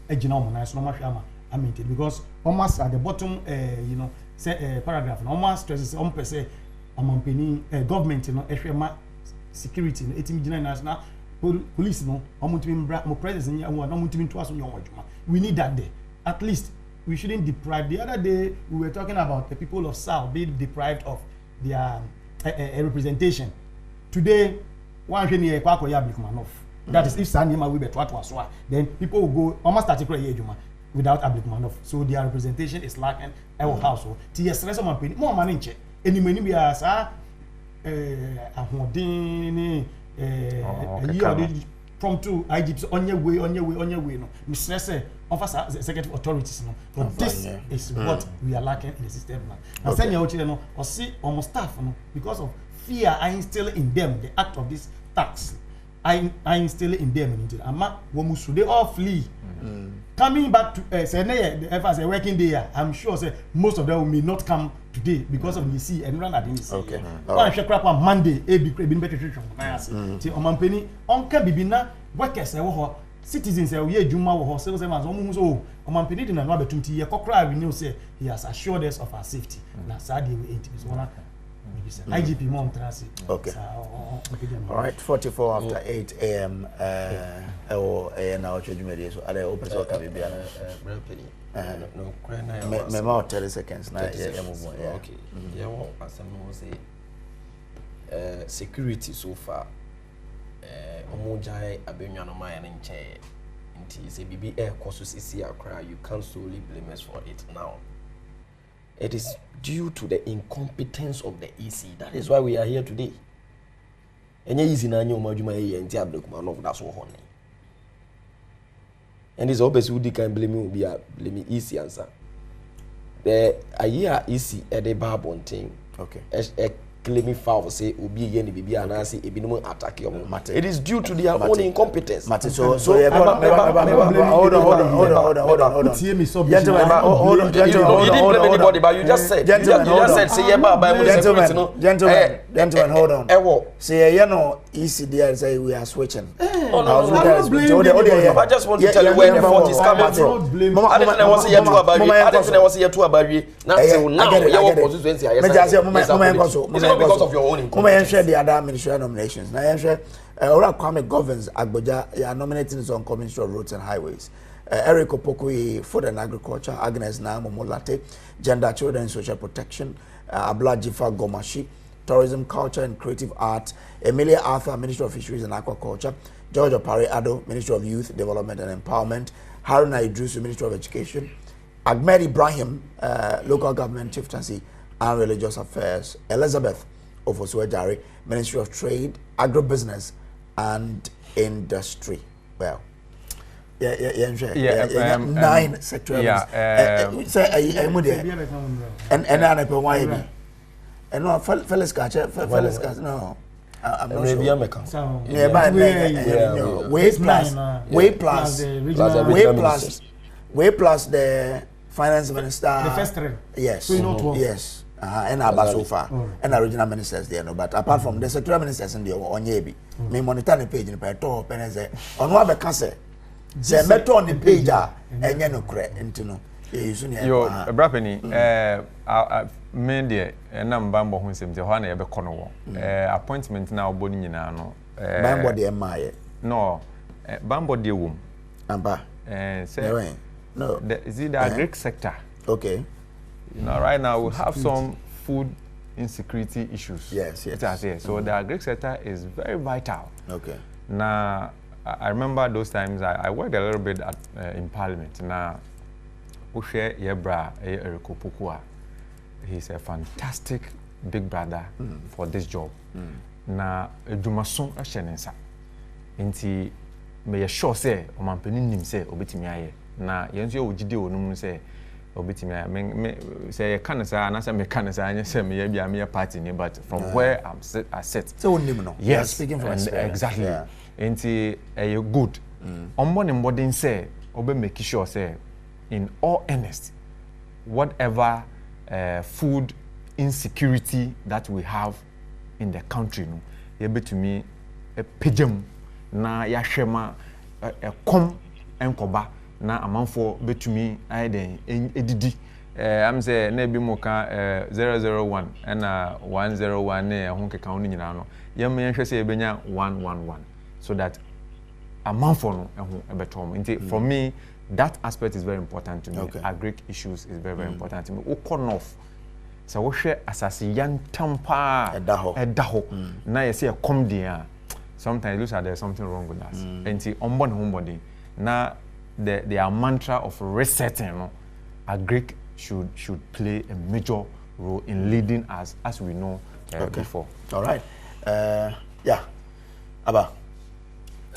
because almost at the bottom say paragraph almost stresses government security national police we need that day. At least we shouldn't deprive. The other day we were talking about the people of South being deprived of their representation. Today one that is if Sanima will be taught then people will go almost without Ablikmanov. So their representation is lacking our household. TS rest of my more money check. Any many we are from two IGPs on your way. No, Mr. Say, officer executive authorities. No, but this is what we are lacking in the system now. And send your children or see almost staff because of fear I instill in them the act of this tax. I instill in them. They all flee. Coming back to say as a working day, I'm sure say most of them may not come today because of the sea and run at the okay. One check up on Monday, been better treatment. See on Mampeni, on Kabibina, workers citizens Juma or sales and almost on Mampeni in another 20 years. We know say he has assured us of our safety. Now sadly we ain't IGP Mom Transit. Okay. All right, 44 after 8 a.m. Or Nnawotwe media. So, are they open to come be no, no, 30 seconds. Now, okay. Yeah, well, as I say, security so far. Omojai abenyano maya nche. Inti say bibi air courses isi akra. You can't solely blame us for it now. It is due to the incompetence of the EC. That is why we are here today. And easy na nyo majuma ye nti Ablikmanov that's what honey. And this obviously who can blame me will be blame EC answer. The a year EC at the barbon thing. Okay. Claiming foul say obi ye ni bibi anasi ebinom attack your matter. It is due to their own incompetence. Matter so hold on. Gentlemen, hold on. You didn't blame anybody, but you just said. You just said say gentlemen, hold on. Say easy there say we are switching. I just want to tell you where the fault is coming from. I didn't want to say two about you. Now because of your own incompetence. Share the other ministerial nominations. Now, share Kwame governs Agboja. You are nominating on Ministry of Roads and Highways. Eric Opokwe, Food and Agriculture. Agnes Namomolate, Gender, Children and Social Protection. Abla Jifa Gomashi, Tourism, Culture and Creative Art. Emilia Arthur, Ministry of Fisheries and Aquaculture. George Opare Adom, Ministry of Youth Development and Empowerment. Haruna Idrisu, Ministry of Education. Ahmed Ibrahim, Local Government Chieftaincy and Religious Affairs. Elizabeth of Oswejari, Ministry of Trade, Agribusiness and Industry. Well, nine sectoral. And no, fellas catch, no. I'm not sure. Way plus the finance minister. The first three. Yes. So yes. And about so far. And original ministers there, no. But apart from the sectoral ministers in the Onyebi, me monitor the page in the top and say, on what the cancer. Say, meto on the page, and you know, correct, into no. Yo, Brapeni, media, and I'm Bambo who seems to have a corner. Appointment now, Bonnie Nano. Bambo de Maya. No, Bambo de womb. Amba. Say, no, is it the agric sector? Okay. You know, right now we have some food insecurity issues. Yes. So the agric sector is very vital. Okay. Now, I remember those times I worked a little bit in Parliament. Now, Ushe Yebra Erikopukua, he's a fantastic big brother for this job. Now, Edumason Ashenensa. Inti me sure say omampeni nim say obetimi aye. Na yenso ogide onum say obetimi aye. Me say kanasa na say me kanasa anya say me ya bia me party ni, but from where I sit. So nim no. Yes, speaking from experience. Exactly. Yeah. Inti good. Ombone modern say obe make sure say in all earnest, whatever food insecurity that we have in the country, no, you be to me a pigeon na yashema kom enkoba na amanfo be to me I den edidi. I'm say na bi mo ka 001 and 101 na ho keka ho nyina no. Yem yenhwe say ebenya 111 so that amanfo no ho ebetom. Nti for me that aspect is very important to me. Okay. Agric issues is very important to me. Okonof. So we share asasi yan tampa edaho. Na you see a come there. Sometimes it looks like there's something wrong with us. And see unborn homebody. Now the mantra of resetting, you know, agric should play a major role in leading us as we know before. All right. Yeah. Abba.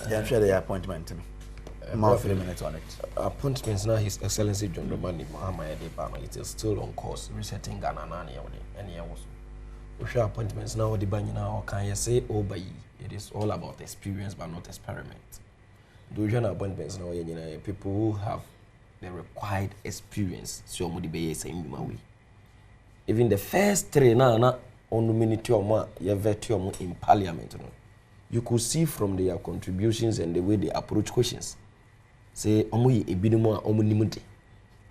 I'm sure the appointment. More 3 minutes on it. Appointments now, His Excellency John Dramani Mahama, it is still on course, resetting Ghana and we share appointments now, the bank now, can you say, oh, by it is all about experience but not experiment. Do you know appointments now, people who have the required experience, so be saying way. Even the first three now, on the Ministerial, in Parliament, you could see from their contributions and the way they approach questions. Say omuyi ebinumu a omunimude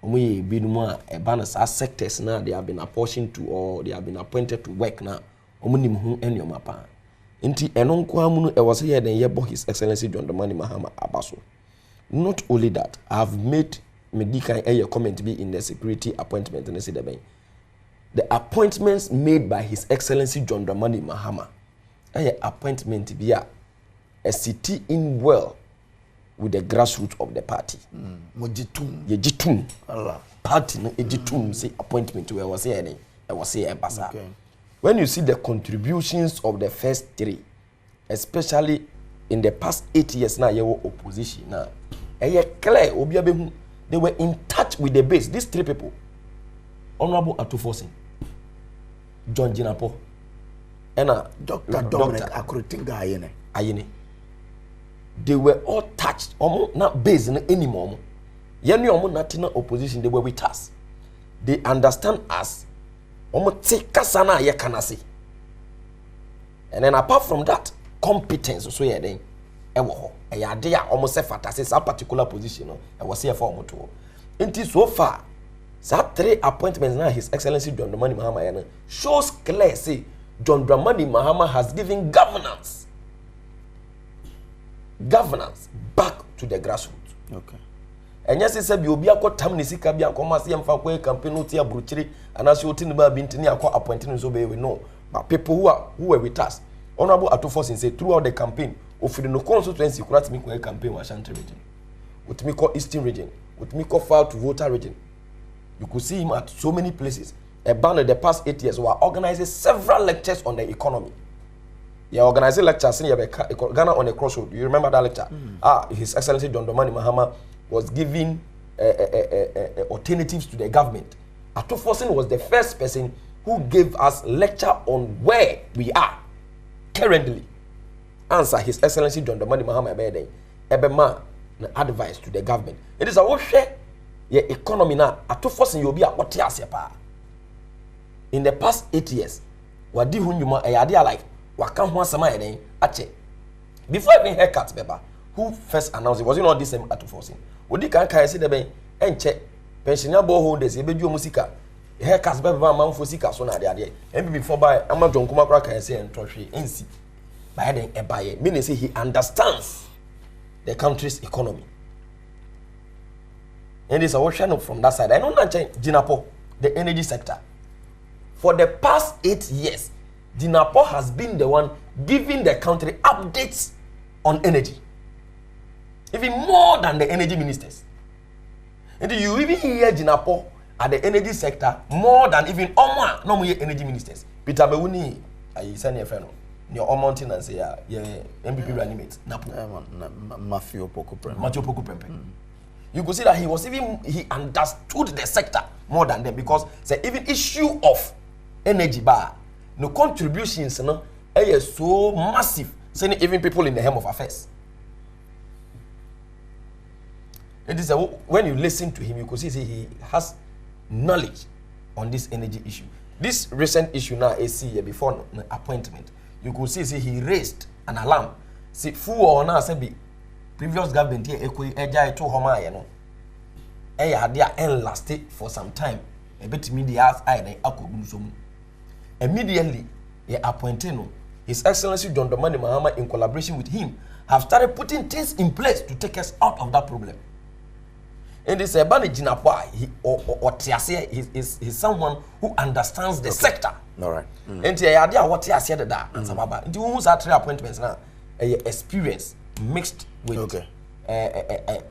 omuyi ebinumu a ebanas as sectors now they have been apportioned to or they have been appointed to work now omunim hu enioma pa nti eno nko amunu e was here then yebo His Excellency John Dramani Mahama abaso. Not only that, I have made medical a comment be in the security appointment and say the appointments made by His Excellency John Dramani Mahama a appointment be a city in well with the grassroots of the party. Mojitum. Party no ejitum say appointment where was here I was here basa. Okay. When you see the contributions of the first three, especially in the past 8 years now, you were opposition now. Clear obiabehu, they were in touch with the base. These three people, Honorable Atufosin, John Jinapo, and Dr. Dominic Akuritinga Ayene. They were all touched, not based on any more. Yenu not opposition, they were with us. They understand us. And then apart from that, competence so yeah then almost a particular position I was here for moto. Until so far, that 3 appointments now His Excellency John Dramani Mahama shows clear say John Dramani Mahama has given governance back to the grassroots. Okay. And yes, it said, you'll be a court tamnisika be a commerce and for campaign no tia bruchiri and as you tin about bintini appointing so we know. But people who were with us, Honorable Atufosin say throughout the campaign, of the no constituency, could me campaign was Ashanti region, with Eastern region, with me file to voter region. You could see him at so many places. about the past 8 years, we are organizing several lectures on the economy. Yeah, organizing lectures in Ghana on a crossroad. You remember that lecture? His Excellency John Dramani Mahama was giving alternatives to the government. Atoforsen was the first person who gave us lecture on where we are currently. Answer His Excellency John Dramani Mahama Ebema advice to the government. It is a share your economy now. Atoforsen you'll be at what in the past 8 years, what do you idea like? Wakam one sama ene ache. Before even haircut beba, who first announced it was not this same Atoforsen. Odi kan kai say debe enche pensioner boholders e bedu musika. Haircuts beba man for sika so na ade. And before by ama John Kuma kra kan say entrohwe ensi. By then ebaye, meaning say he understands the country's economy. And it's a ocean from that side. I know not Jinapo, the energy sector. For the past 8 years, Jinapo has been the one giving the country updates on energy. Even more than the energy ministers. And you even hear Jinapo at the energy sector more than even Oma, no more energy ministers. Peter Bewuni, I send a friend. Your mountain and say, yeah, MPP reanimate. Matthew Poku Prempe. You could see that he understood the sector more than them because the even issue of energy bar, no contributions, no, is so massive, saying even people in the helm of affairs. It is when you listen to him, you could see he has knowledge on this energy issue. This recent issue now, AC before appointment, you could see he raised an alarm. See, full or now say be previous government here eja to homa ye no. Had their end lasted for some time. A bit media I akogum so. Immediately, he appointed His Excellency John Dramani Mahama in collaboration with him have started putting things in place to take us out of that problem. And this Bani Jinapwa, he's someone who understands the sector. All right. And the idea what he has said that and Sababa. The who's at 3 appointments now, experience mixed with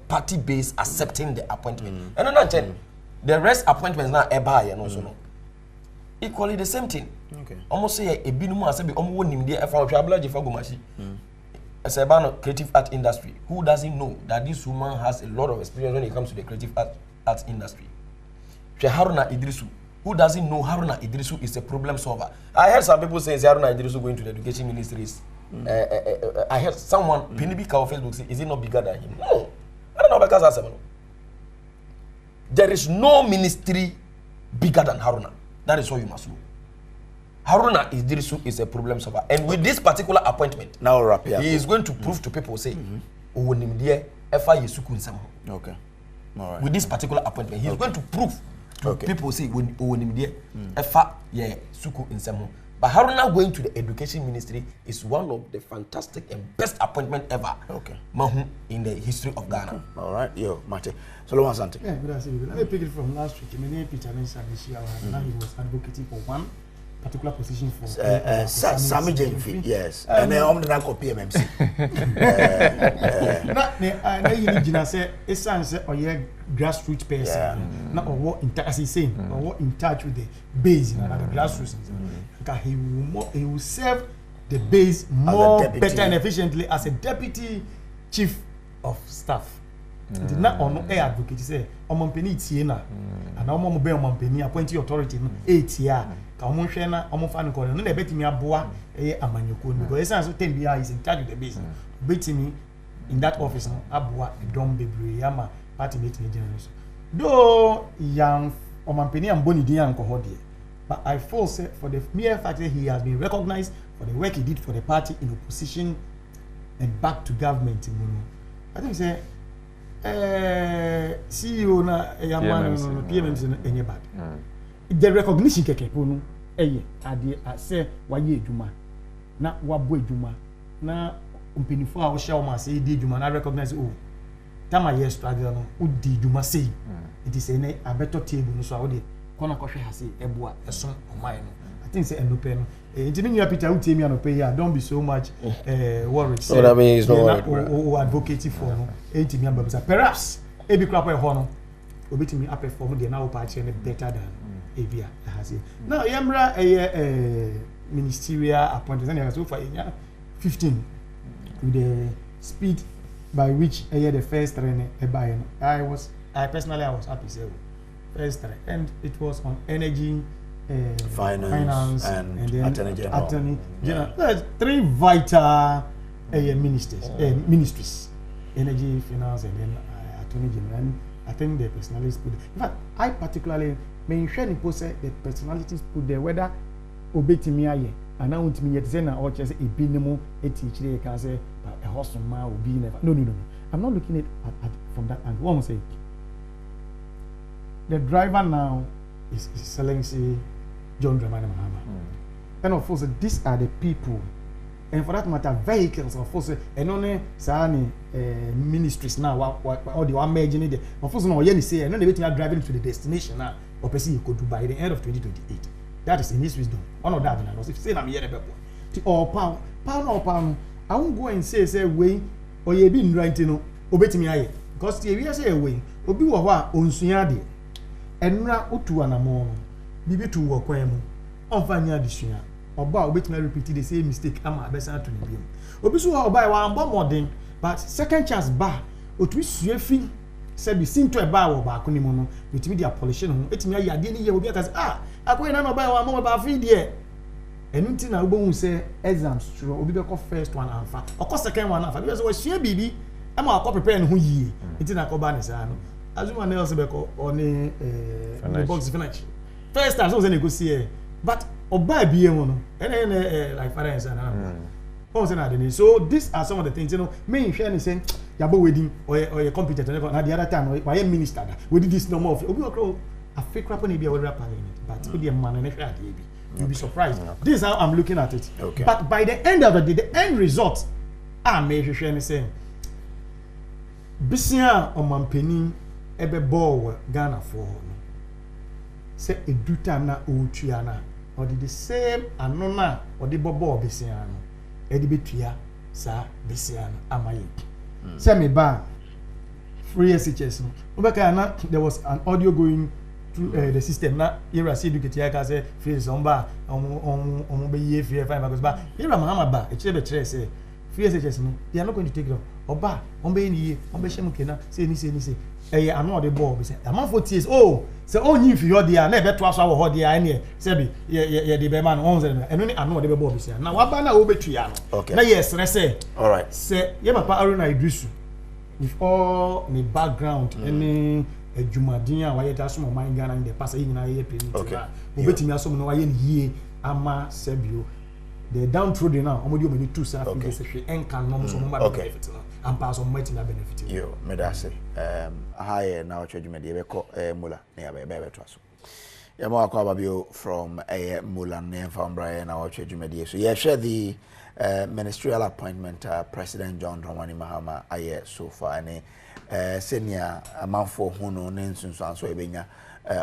party base accepting the appointment. And then the rest appointments now and also no. Equally the same thing. Okay. Almost say a binum as a be almost nim there for Gomashi. As a ban of creative art industry, who doesn't know that this woman has a lot of experience when it comes to the creative art industry? Haruna Idrisu, who doesn't know Haruna Idrisu is a problem solver. I heard some people saying Haruna Idrisu going to the education ministries. I heard someone Pinibika on Facebook say, is it not bigger than him? No, I don't know because that's there is no ministry bigger than Haruna. That is what you must know. Haruna Idrisu is a problem solver. And with this particular appointment, now wrap here. He is going to prove to people, say, okay. All right. With this particular appointment, he is going to prove to people, say, but Haruna going to the education ministry is one of the fantastic and best appointment ever. In the history of Ghana. All right, yo, Mate. Solomon Sante. Yeah, good afternoon. Let me pick it from last week. My name is Peter Mensa. Now he was advocating for one particular position for Sami Jenfi, yes. And then I'm not copy MMC. Now you need to say it's or yeah grassroots person. Not what in as he's saying, or what in touch with the base, the grassroots. Because he will serve the base more better and efficiently as a deputy chief of staff. It is not on air advocate say omompeni tie na and omo be omompeni appointing authority no 8 year ka omo hwe na omo fa no ko no na betimi aboa amanyoko because essence so 10 years is in charge of the business betimi in that office no aboa Adom bebre ama party meeting generation though young omompeni amboni din anko ho de but I feel say for the mere fact that he has been recognized for the work he did for the party in opposition and back to government I think say CEO na PMMC no enye bad. The recognition keke ponu eye ade ase waye adwuma na wabo adwuma na mpinifo a wo hye o ma say di adwuma na recognize tama yes struggle no udi adwuma say it is a better table no so a wo de kona kohwe ha say eboa eson omai no I think say enope no intimi nya Peter utemi anope here don't be so much worried so that means no worried advocating for no intimi amba perhaps ebi krapa e ho no obetimi perform the now party better than Avia has it. Now, Yamra a ministerial appointment, and so far 15 with the speed by which the first train I personally was happy to say first train, and it was on energy, finance and then attorney general. 3 vital ministries, energy, finance, and then attorney general. And I think the personalities put there. In fact, I particularly mention the personalities put there whether obetimi aye and now to me yet say na or just a binimo a teacher can say a hustle man will be never. No. I'm not looking at from that angle. One say the driver now is selling say John Dramani Mahama. And of course these are the people, and for that matter vehicles of course and only sani ministries now all the one merging it. Of course no you say and then they waiting driving to the destination now or person you could do by the end of 2028. That is in his wisdom. One of that and if say I'm here the or pound I won't go and say way or you be right no obetimi aye because the we say way obi wo ho a onsuya de enra otu anamo bibi tu wo kwan mu onfanya adisua oba obetimi repeat the same mistake ama abesa to ne biom obi so oba wa ambo modern but second chance ba otu suafi se bi sinto e ba wo ba ko ni mu no betimi dia polish no etimi aye ade ni ye obi aka say akoy na no ba wa mo ba fi de enu ti na obohun say exams true obi be ko first one anfa o second one anfa because we share bibi e ma ko prepare no ho yie enti na ko ba ne sa no azuma na else be ko oni the box finish first time so say na go see but oba biye mo no like father and son na so these are some of the things me share ni say yabo wedding or competent na the other time why minister da we did this no more obi okro afekra po na bia we parliament but we dey man na hwe ade bi. You'll be surprised. Okay. This is how I'm looking at it. Okay. But by the end of the day, the end result, I may share anything. Bisia or Mampeni ebe ball Ghana for say a duta na utriana or the same anona or the bobo Bisiano. Edibitia sa Bisiano amaye. Say me ba free SHS. There was an audio going through the system na era see educate ya ka say free somba on be ye free 5 because ba era Mahama ba e kire say free SHS no they are not going to take it oba on be ni on be shemu kena say ni eh anu the ball be say am for tears say onyi fi ho dia na e beto aso wo ho dia ene say be ye the be man on say enu ni anu the ball be say na wa ba na wo betua no na yes say all right say ye papa Aruna Idrisu with all the background any Jumadin a waye taso mo man Ghana in the past na ye penny obetimi aso no waye ye ama sebio the downtrodden now omodi o me two sa fi se hwe enka no so mo ba benefit no and pass on mighty na benefit yo me da say high na Nnawotwe de be ko mula na ya be to aso ya mo akwa babio from mula na Fambra na Nnawotwe so yeah share the ministerial appointment President John Dramani Mahama aye so far and senior amanfo huno ne nsunsuanso ebenya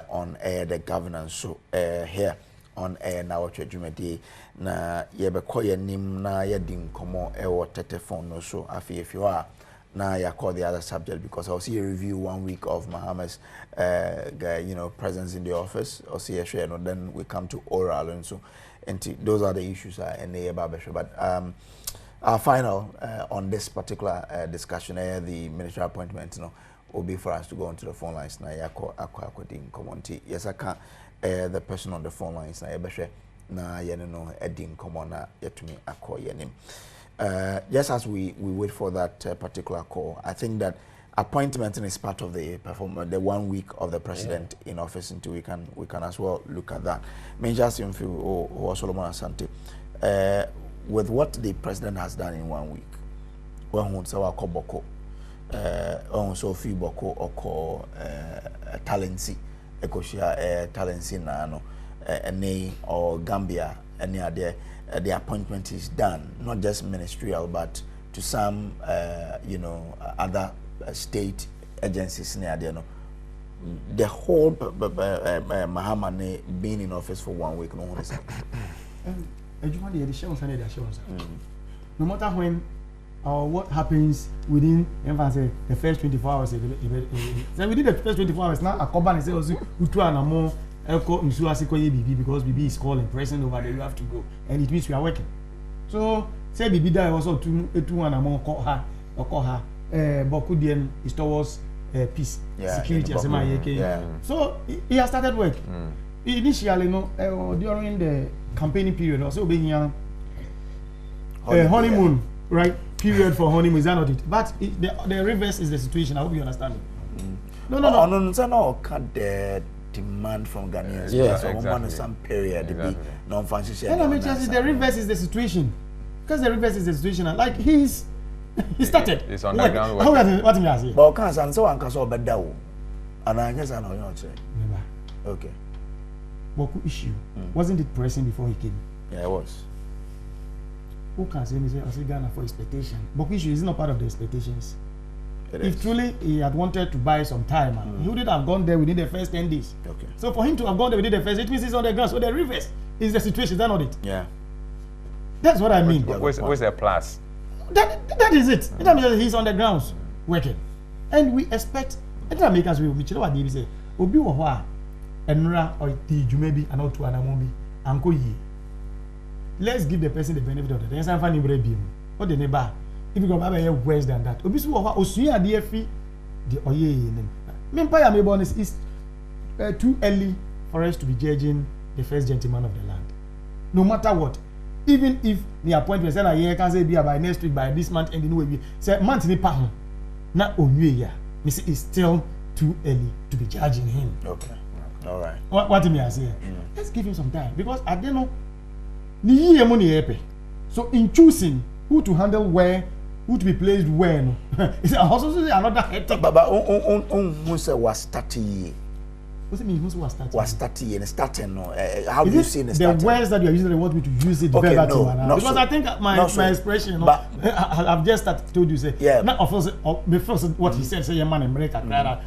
on the governance so here on Nnawotwe na yebekɔ nim na yedin komo ewo telephone no so afi efiwa na yakɔ the other subject because I'll see a review 1 week of Mahama's presence in the office or see a share no then we come to oral and so and those are the issues and but our final on this particular discussion the ministerial appointment will be for us to go onto the phone lines na yakɔ community yes I can the person on the phone lines na yebehwe na yene no edin common na yetumi akɔ yenim just as we wait for that particular call I think that appointment is part of the the 1 week of the president in office until we can as well look at that just in Solomon Asante with what the president has done in 1 week when won sawa koboko on so fi boko oko talency ekoshia talency na no any or Gambia any other the appointment is done not just ministerial but to some other state agencies near there no the whole Mahama being in office for 1 week no one is no matter when or what happens within the first 24 hours then within the first 24 hours now a company say utu anamo Eko Nsuasi Koye BB because BB is calling present over there. You have to go, and it means we are working. So say BB die also two and among call her or call her. Bokudien is towards peace, security, as So he has started work. Initially, during the campaigning period, also being honeymoon, right? Period for honeymoon, is that not it? But the reverse is the situation. I hope you understand it. No. No, the demand from Ghanaians. Yeah, so exactly. Some period to be non-financial. And I mean, the reverse is the situation. Because the reverse is the situation. Like he started. It's underground work. What do you say? But can't so one can so bad down. And I guess I know you're saying. Okay. Boku issue. Wasn't it pressing before he came? Yeah, it was. Who can say I say Ghana for expectation? Boku issue is not part of the expectations. If truly he had wanted to buy some time, he wouldn't have gone there within the first 10 days. Okay. So for him to have gone there within the first, it means he's on the ground. So the reverse is the situation. Is that not it? Yeah. That's what I mean. Where's the plus? That is it. It means he's on the grounds working, and we expect. It make us we what they say. Obi wo ho enra or the jumebi and not to anamobi anko yi. Let's give the person the benefit of the doubt. Yes, I'm bread beam. What the neighbor? If you go have worse than that. Obi so wo osuya de fi the oye name. Mempa me born is too early for us to be judging the first gentleman of the land. No matter what. Even if the appointment said I can say be by next week, by this month, and the way we say month ni pa na onwe ya. Me say it's still too early to be judging him. Okay. All right. What do I say? Let's give him some time because I don't know. Ni ye money epe. So in choosing who to handle where, who to be placed when, it's also another hectic. But who say was starting? What does it mean? Who was starting? Was starting and starting? No. How do you see the starting? The words that you are using, they want me to use it okay, verbatim. No, because so. I think my expression, I've just told you, say, yeah. Not of course, before what he said, say, your man in America,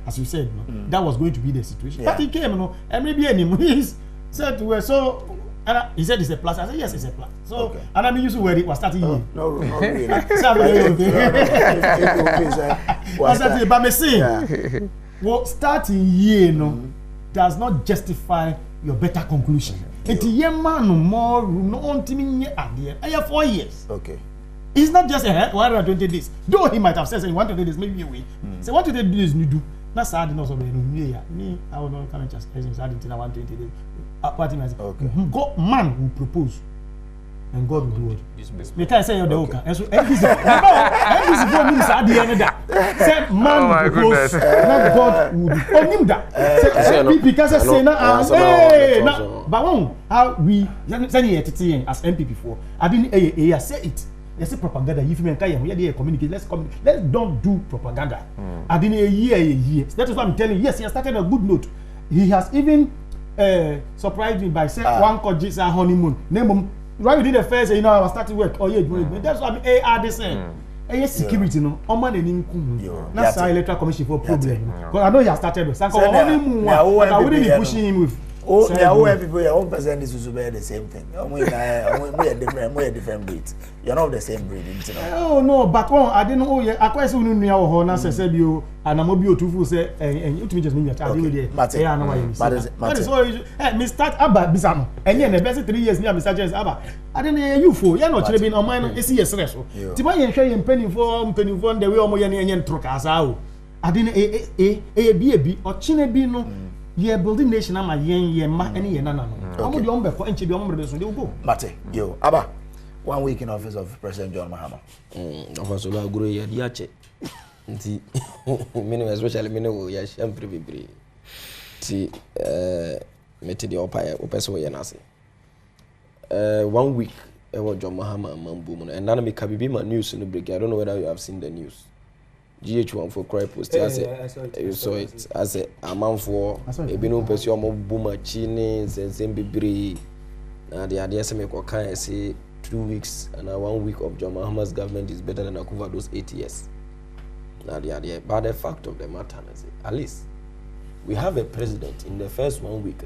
as you said, that was going to be the situation. Yeah. But he came, and maybe he said to her, so. And he said it's a plus. I said yes, it's a plus. So okay. And I mean you where it was starting here. No, really. But me say, well, starting here does not justify your better conclusion. It's a man more no idea. I have 4 years. Okay. It's not just 120 days. Though he might have said you want to do this, maybe we. So what do they do is you do. Not sad enough of me. I will not come and just sad until 120 days. Okay. God, man will propose, and God will do what? Me can't say you're the okay. And so, NBC for me is at the end of that. Say man will propose, not God will do. On him that. Say because I say now, hey, now, but how we send here to as MP before. I didn't say it. Let's say propaganda. If you can communicate, let's communicate. Let's don't do propaganda. I didn't a year. That is what I'm telling you. Yes, he has started a good note. He has even surprised me by saying one called Jesus honeymoon. Name him right within the first, I was starting work. Oh yeah, that's what I mean. Are they saying? Security, no. Oman and income. That's our electoral commission for problem. Because I know he has started with. Honeymoon. I wouldn't be pushing him with. Oh, yeah, all people, your own person is to bear the same thing. We are different breeds. You're not the same breed, you know. Oh no, but I didn't know. Yeah, I quite soon knew how Hona said you and I'm obio to say, and you to me just mean that I do there. But I know why you say. But it's all. Me start Abba Bisano, and then the best 3 years near Mr. James Abba. I didn't hear you for. You're not chilling on mine. It's yes, reso. Timmy and Shay and penny for the way Omoyan Trocasao. I didn't a or Chinebino. Yeah, building nation ama yen ma any yen nana. Omo de ombe for enche bi omo be so dey go. Mate, yo, Aba. 1 week in office of President John Mahama. Of so la gro ya di ache. Nti mini especially mini wo ya shampre bebre. Ti meti de opa so ye na se. 1 week e wo John Mahama mambu mu and na me ka bibi ma news no break. I don't know whether you have seen the news. GH1 for cry post you saw it as a man for a binu person omo buma chini sensem bibiri na the idea say me ko kan say 2 weeks and 1 week of John Mahama's government is better than Akufa those 8 years. Now the idea, but the fact of the matter is at least we have a president in the first 1 week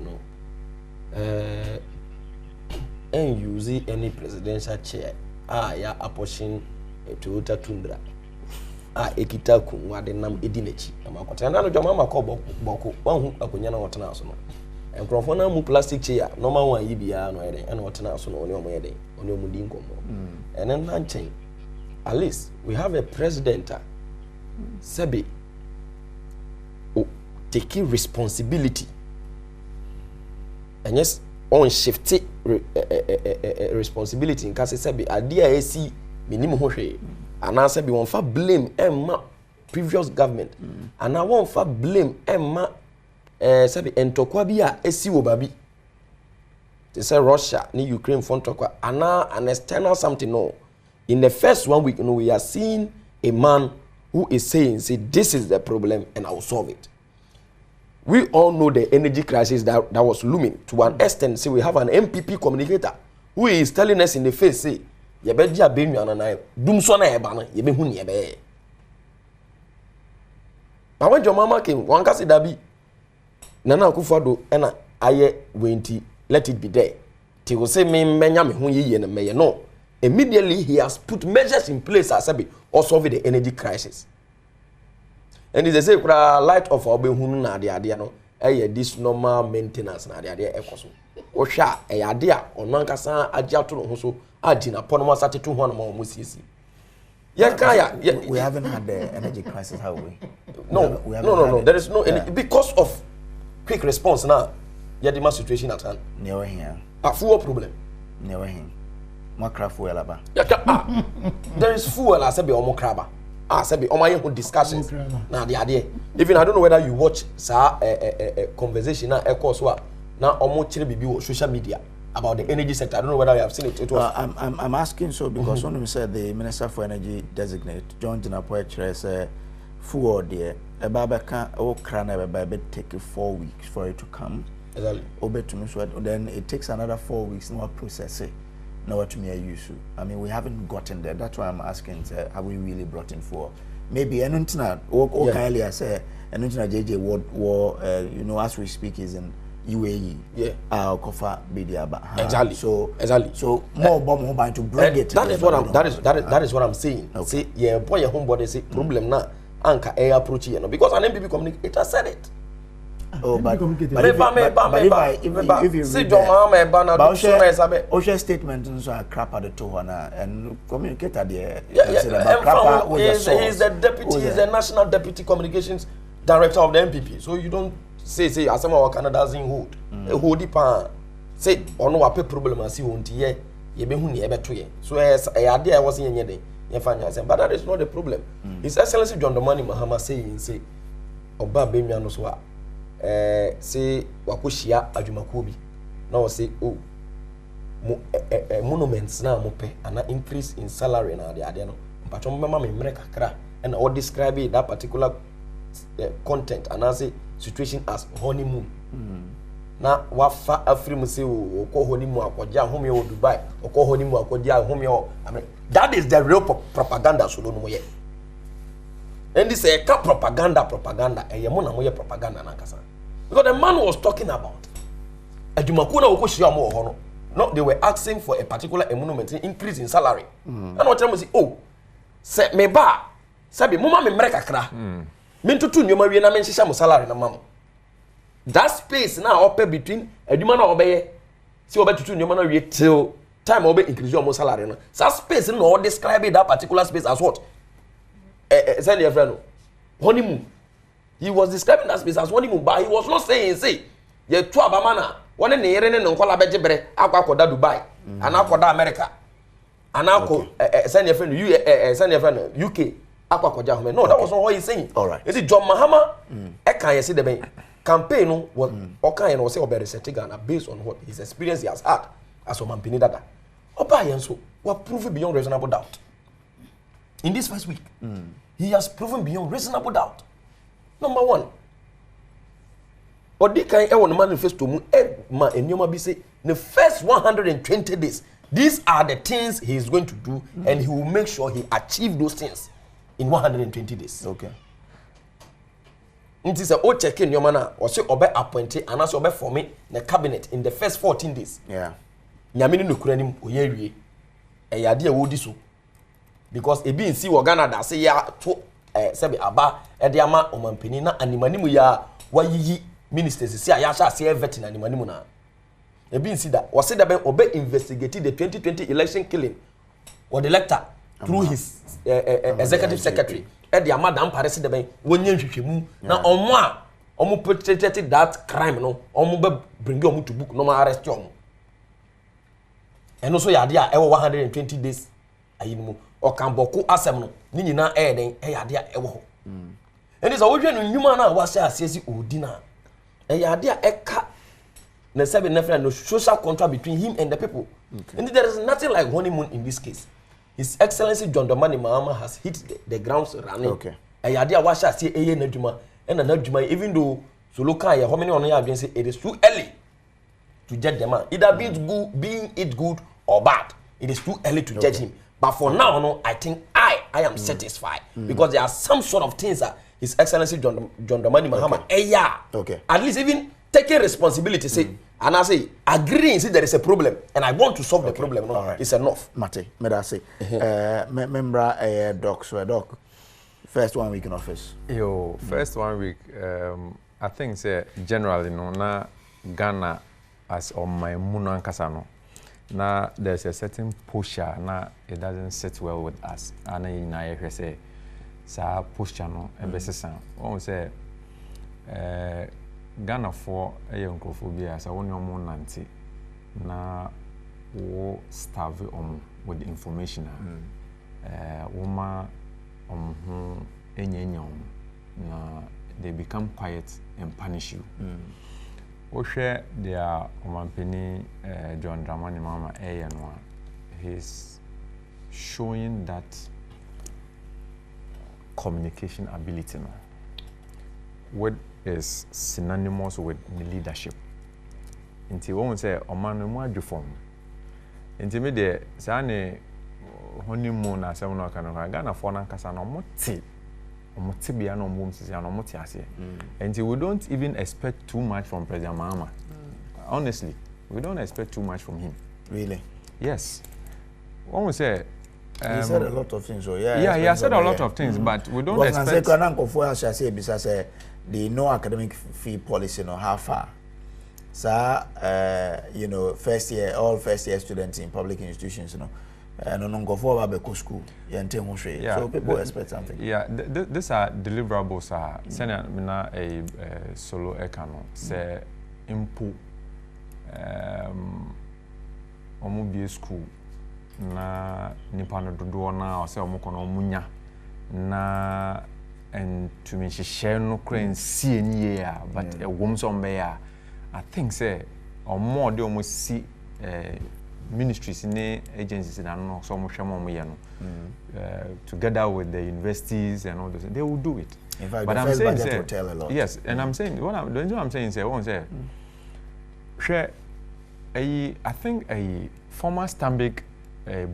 and use any presidential chair ya apportion a Toyota Tundra ekita ku wade nam edinechi amakwata na no John Mahama ko boko wanhu akonya na wotena so no and crofona mu plastic chair normal one yibia no ede and what na so no oni omo ede oni omo din komo and then nanchen at least we have a president Sebi taking responsibility and yes on shift responsibility in case Sebi idea esi minimum hwe and I Sebi won fa blame emma previous government and I won fa blame emma Sebi entokwa bi a esi wo babi they say Russia ni Ukraine front tokwa and an external something no in the first 1 week we are seeing a man who is saying say this is the problem and I will solve it. We all know the energy crisis that was looming to an extent. Say we have an MPP communicator who is telling us in the face say yebeji abenu anana dum so na eba na yebe hu ne ebe. But when your mama came one kasi dabi Nana Akufo-Addo ena aye wenti let it be there. Ti go say me menya me hu yiye na meye no. Immediately he has put measures in place as Sebi or solve the energy crisis. And they say light of obehunu na ade no this normal maintenance na ade ekoso. O hwa ade a ono ankasa agya to no ho so adi na pono ma sate to ho na mo sisi. We haven't had the energy crisis, have we? No. There is no energy because of quick response now. Yadima situation at hand. Never here. A full problem. Never here. Makra fuel aba. There is fuel as be omo kraba. Sabi omo discussions. Na the idea. Even I don't know whether you watch a conversation na e so na omo chire bibi on social media about the energy sector. I don't know whether you have seen it. It was I'm asking so because when we said the Minister for Energy designate John Nnawotwe said fuel there Ebabeka o krana ebe take 4 weeks for it to come. Exactly. Then it takes another 4 weeks no process it. Now what me use. I mean we haven't gotten there. That's why I'm asking have we really brought in for maybe enuntina o Kylie say enuntina JJ war as we speak is in UAE. Yeah. Kofa Bidiaba. Exactly. So more bomb to bring it. That is what I'm saying. Okay. See, yeah, boy your homebody say problem na anka air approach here no because an MPP communicator said it. Oh, but if you see your mama banana Osha statement so crap at the two and communicator there. He's the deputy, he's the national deputy communications director of the MPP. So you don't say as someone Canada's in hold. Hold it pan. Say on what problem I see won't ye be hu ye beto ye. So as a idea was in ye but that is not the problem. His Excellency John Dramani Mahama say Oba Bemiano so say wakoshia adwumakuo bi na o say monuments na mo pe ana increase in salary na ade no mpacho mema me mre kakra and or describe that particular content and as a situation as honeymoon na wafa afrim say o ko honeymoon akogya home yo Dubai o ko honeymoon akogya home yo that is the real propaganda so no mo ye and this is a propaganda e ye mo na mo ye propaganda na kasa. Because the man was talking about no, they were asking for a particular emolument increase in salary. And what time was it? Say me ba, sabi mama me mreka kra. Me to nyoma wie na me nhihya mo salary na mama. That space now up between adwuma na obeye, see obetutu nyoma na wie till time obe increase your salary na. That space no describe that particular space as what? Send your friend honeymoon. He was describing that space as honeymoon, but he was not saying, say, ye two abamana, one in the area and Nkola Bejebre, Aquacoda Dubai, and Aquacoda America, and Aqua send your friend UK, Aquacoda. No, that was not what he's saying. All right. Is it John Mahama? Eka see the campaign was Oka and was say Obere Setigana based on what his experience he has had as a Mampini Dada. Oba and so what proven beyond reasonable doubt. In this first week, he has proven beyond reasonable doubt. Number one, Odi kan e won manifesto mu ma enyoma bi say the first 120 days these are the things he is going to do and he will make sure he achieve those things in 120 days. Okay. It is a o check enyoma na o say obe appoint and as obe form the cabinet in the first 14 days. Yeah. Nyame ni nokura nim oye wie. E yade e wodi so. Because e bi nsi wo Ghana da say ya to sebe aba e de ama omampani na animanimu ya wayiyi ministers see ayasha see vetting and money muna e bin see that was say that obe investigate the 2020 election killing or the elector through his executive secretary e the madam Paris the ben wonye nhwehwemu na omo perpetrated that crime no omo be bring omo to book no ma arrest omo and also yade a e 120 days ayimu o kan boku asem no ni nyina e den e yade a e wo ho and so we no nyuma na wa say asesi odina e yade a eka na sabe na friend no social contract between him and the people. And there is nothing like honeymoon in this case. His Excellency John Dramani Mahama has hit the grounds running. Okay. E yade a wa say ase eye na dwuma and na dwuma even though so local here how many on here been say it is too early to judge the man, either being it good or bad. It is too early to judge him. But for now, no, I think I am satisfied because there are some sort of things that His Excellency John Dramani Mahama, at least even taking responsibility, say, and I say agreeing, say there is a problem, and I want to solve the problem. No, right. It's enough. Mate, may I say, member doc, so doc, first 1 week in office. Yo, first 1 week, I think say generally no na Ghana as on my Munan Kasano. Now there's a certain posture now it doesn't sit well with us. And I say sa posture no ebesesan. One say Ghana for a nkrofobia sa won yomo nante na wo starve with the information woma enya na they become quiet and punish you. Share their Omampeni John Dramani Mahama Eyanwa. He's showing that communication ability now. What is synonymous with leadership? Inti won't say Omanu Mwaju form. Inti me de Sane honeymoon as someone can Ghana for Nankasano Moti. And we don't even expect too much from President Mahama. Honestly, we don't expect too much from him. Really? Yes. One would say he said a lot of things. So yeah, he has said a lot of things, but we don't expect. The no academic fee policy, no how far. So, you know, all first year students in public institutions, you know. And on go forward back school. So people expect something. Yeah, these are deliverables. Senior mina a solo ekano say impo omu school na nipa no dodo na o say omu kono munya na and to me share no crane see any year but a woman somewhere I think say or more de almost see ministries in agencies and no so much together with the universities and all those they will do it. In fact, but I'm saying say, will tell a lot. Yes, and I'm saying what I'm saying say one say share I think a former Stanbic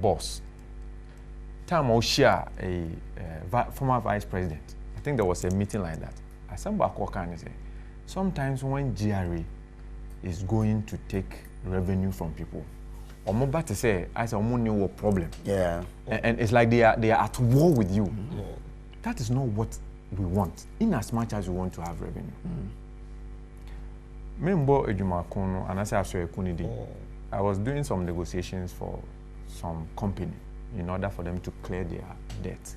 boss time or share a former vice president. I think there was a meeting like that. As somebody can say sometimes when GRA is going to take revenue from people, or more better to say, as a money problem. Yeah. And it's like they are at war with you. That is not what we want. In as much as we want to have revenue. And I was doing some negotiations for some company in order for them to clear their debt.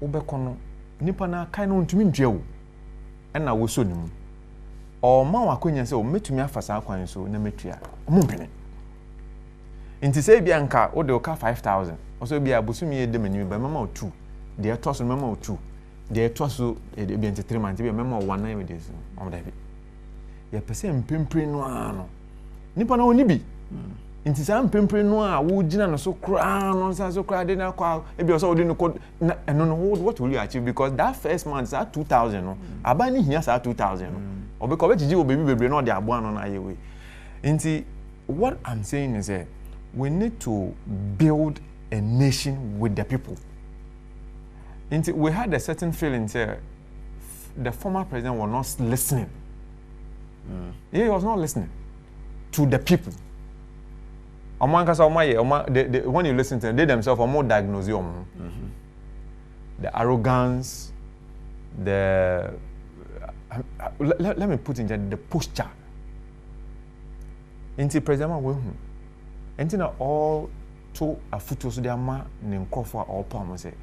Obekono nipa na kai no ntumi ntweo na wo so nimu. O ma wakonya se o metumi afasa akwan so na metua. Omo mpene. Inti say bia nka o de o ka 5000. O so bia busumi e de mani ba mama o 2. De e toso mama o 2. De e toso e bia 3 months bia mama o 19 with this. Omo da bi. Ya pese mpempre no ano. Nipa na oni bi. Inti sa mpempre no a wo gina no so kra no so kra de na kwa e bia so wo de no no what will you achieve because that first month that 2000 no aba ni hia sa 2000 no obeko be gigi obebi bebre no de abo ano na yewe. Inti what I'm saying is that we need to build a nation with the people. Inti we had a certain feeling say the former president was not listening. He was not listening to the people. When you listen to them, they themselves are more diagnosed. The arrogance, the let me put in the posture. Into President Wehu. Into na all to a photo so there ma ne nkofo all palm say.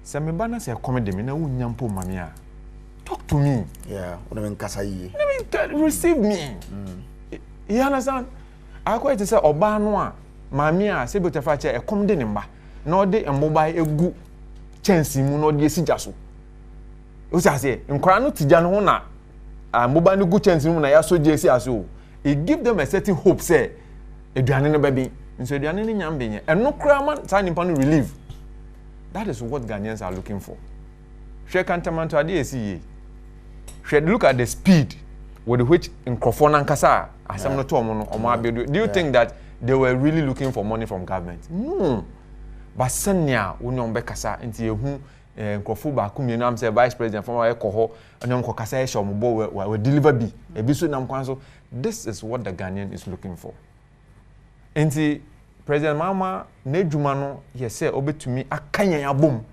Se me bana say comedy me na wunyampo mame a. Talk to me. Yeah, when I kasa yi. Receive me. You understand? I quite say oba no a mame a se botafa che e kom de ne mba. Na ode mobile egu chance mu na ode esija so. O say nkora no tija no ho na mobile no gu chance mu na ya so je si aso. It give them a certain hope say eduane no baby. So eduane ni nyambe nye. And no kra man say nimpa no relief. That is what Ghanaians are looking for. Share Kantamanto ade esi. Look at the speed with which Nkrofo Nankasa asem no to omo no omo abedo. Do you think that they were really looking for money from government? No. But senya woni ombe kasa nti ehu Nkrofo ba kumie na am say vice president from wa ekoho onyom kokasa e show mo we deliver bi ebi so nam kwan so. This is what the Ghanaian is looking for. Nti President Mahama nedwuma no ye say obetumi akanya abom.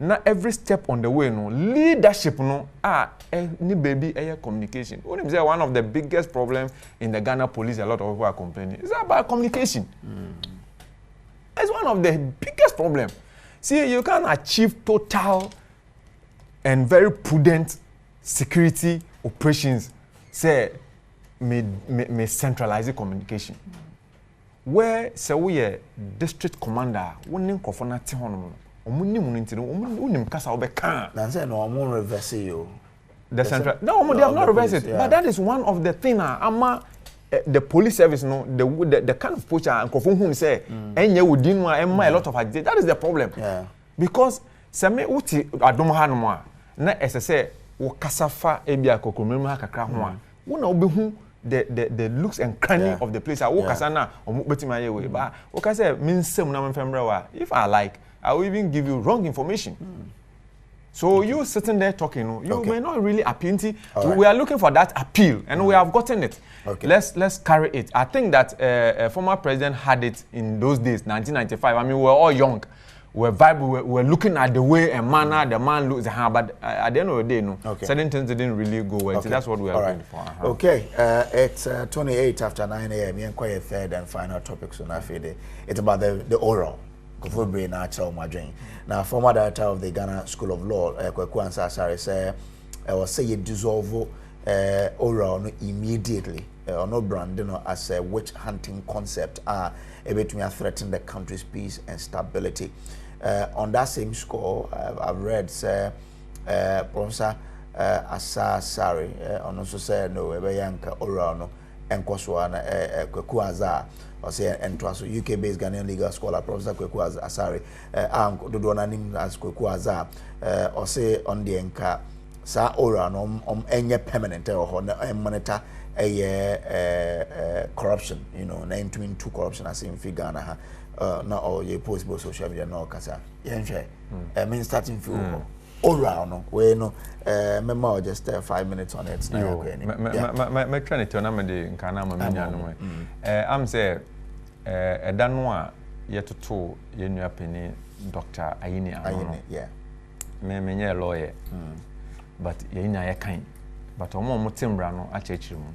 Na every step on the way no leadership no ni baby communication. When say one of the biggest problems in the Ghana police, a lot of people are complaining, is about communication. It's one of the biggest problems. See, you can achieve total and very prudent security operations. Say, may centralize communication. Where say we a district commander, one name kofona ti hono. Unim kasa obeka. Nanse no omo reverse you. The central. No, they have not reversed it. Yeah. But that is one of the things. The police service, no, the kind of poacher and Kofun say, enye within a lot of agitation. That is the problem. Yeah. Because some uti Adom hanwa na SSA wo kasafa ebia kokomemu kakra ho a. Wo na obehu the looks and cunning of the place. Wo kasa na omo betima ye we ba. Wo kasa minsem na memfemra wa. If I like, I will even give you wrong information. So you sitting there talking, you may not really appeal. We are looking for that appeal, and we have gotten it. Okay. Let's carry it. I think that former president had it in those days, 1995. I mean, we were all young. We were looking at the way and manner the man looks, but at the end of the day, certain things didn't really go well. Okay. So that's what we are looking for. Okay, it's 28 after 9 a.m. We're quite a third and final topic soon after the. It's about the oral. Now, former director of the Ghana School of Law, Kweku Ansah say, was say you dissolve oral immediately, or no branding as a witch hunting concept, able to threaten the country's peace and stability. On that same score, I've read, say, Professor Asasari, also said, no, Ebeyanka oral no, and Koswana, Kweku Ansah. Or say Nnawotwe, UK-based Ghanaian legal scholar, Professor Kweku Asari, Dodonanim as Kweku Azar, or say on the enka, sa ora no any permanent or monitor a corruption, you know, name between two corruption as in Ghana, not all your possible social media no kasa. Yenche, I mean starting from ora no, we no, memo just 5 minutes on it. My trying to turn in Kanama. I'm saying. Edanwa yetuto yenua peni Dr. Ayini Anono. Yeah. Me lawyer. But yenya ye kind. But omo mutimbra no achechiru mu.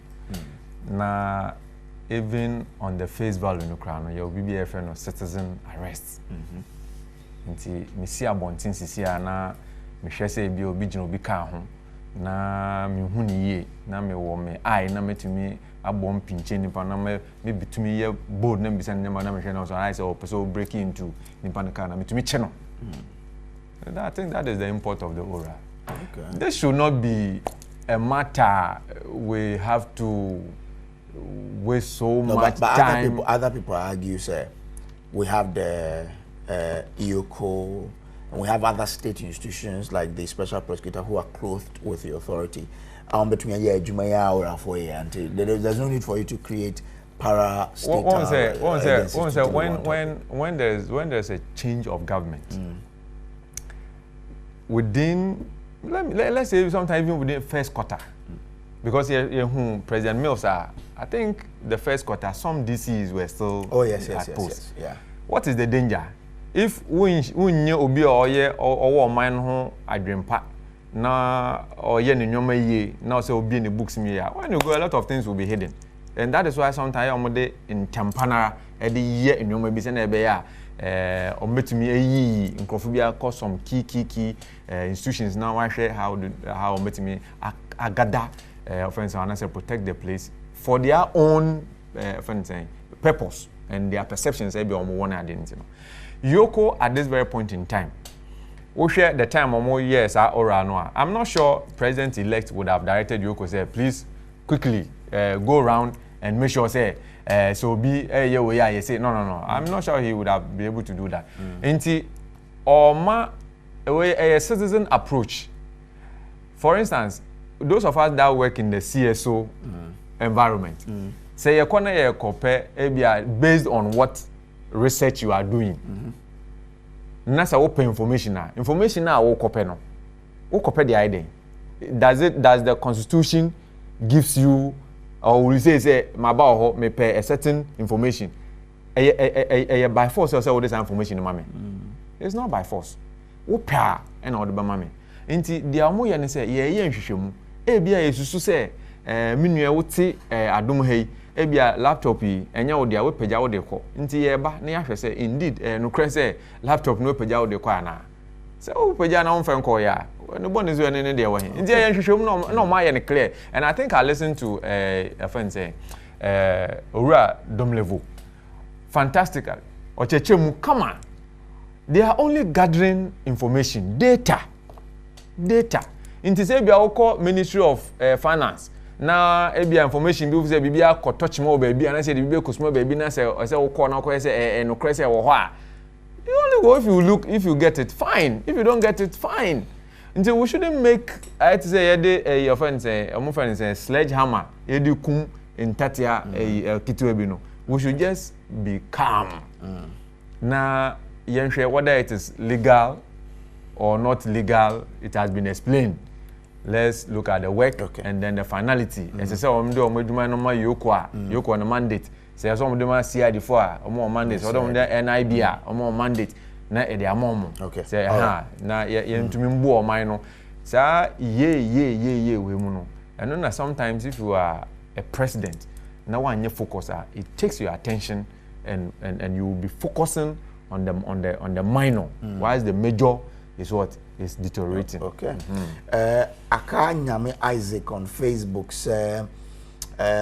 Na even on the face value no kra no your BBF no citizen arrest. Nti me si abontin sisi na me hwese bi obi gina obi ka ho na me hu ni ye na me wo me ai na metumi abom pinche nipa na me bitumi ye bold na bisa nyama na me hwe na so I say oh person break into nipa na car na metumi che no. I think that is the import of the aura. Okay. This should not be a matter we have to waste so much time. Other people argue say we have the EOCO and we have other state institutions like the special prosecutor who are clothed with the authority. Between a year, Jumaya or 4 years, until there's no need for you to create para state. When there's a change of government within, let's say sometimes even within first quarter, because President Mills I think the first quarter some DCs were still at post. Yeah. What is the danger? If we obi or man who I dream part. na or yen in your may now so be in the books me when you go a lot of things will be hidden. And that is why sometimes I'm in Champana at the year in your maybe send a or met me a ye in Crofobia cause some key institutions now I share how met me I gather friends and I say protect the place for their own purpose and their perceptions be on one identity. Yoko at this very point in time. We share the time or more years or I'm not sure President-elect would have directed Yoko say please quickly go around and make sure say so be you say no. I'm not sure he would have been able to do that. Inti a citizen approach. For instance, those of us that work in the CSO environment, say you corner compare based on what research you are doing. Nasa open information now. Information now wo copy no. Wo copy the idea. Does the constitution gives you or will say my ba me pay a certain information. By force or say all this information mama. It's not by force. Wo pay and all the mama. Nti dia mo ye ne say ye nhwehwemu. E bia yesusu say minua wo ti Adom hei e bia laptop yi enya wo dia wo pagya wo de kɔ. Nti ye ba na ya hwɛ say indeed no kre say laptop no pagya wo de kɔ ana. Say wo pagya na wo mfa nkɔ ya. No born is ne de wo he. Nti ye nhwehwemu no ma ye ne clear. And I think I listened to a friend say Owura Domlevo. Fantastic. Ochechemu come on. They are only gathering information, data. Inti say bia wo call Ministry of Finance. Na ebia information bi say bibia ko touch mo ba bia na say bibia kosmo ba bi na say wo call na ko say no crazy wo ho a. You only go if you look, if you get it, fine. If you don't get it, fine. Until we shouldn't make I had to say your friend say sledgehammer yedi kum in tatia kitwebino. We should just be calm. Na yenhwe whether it is legal or not legal, it has been explained. Let's look at the work and then the finality. As I say, I'm doing Yoko on a mandate. Say some of them are CID for more mandate, or them NIB or more mandate. Na e dia mom. Say na ye ntumi mbu o man no. Sa ye we mu no. And then sometimes if you are a president, na one ye focus it takes your attention and you will be focusing on the minor, whilst the major is what is deteriorating. Aka Nyame Isaac on Facebook say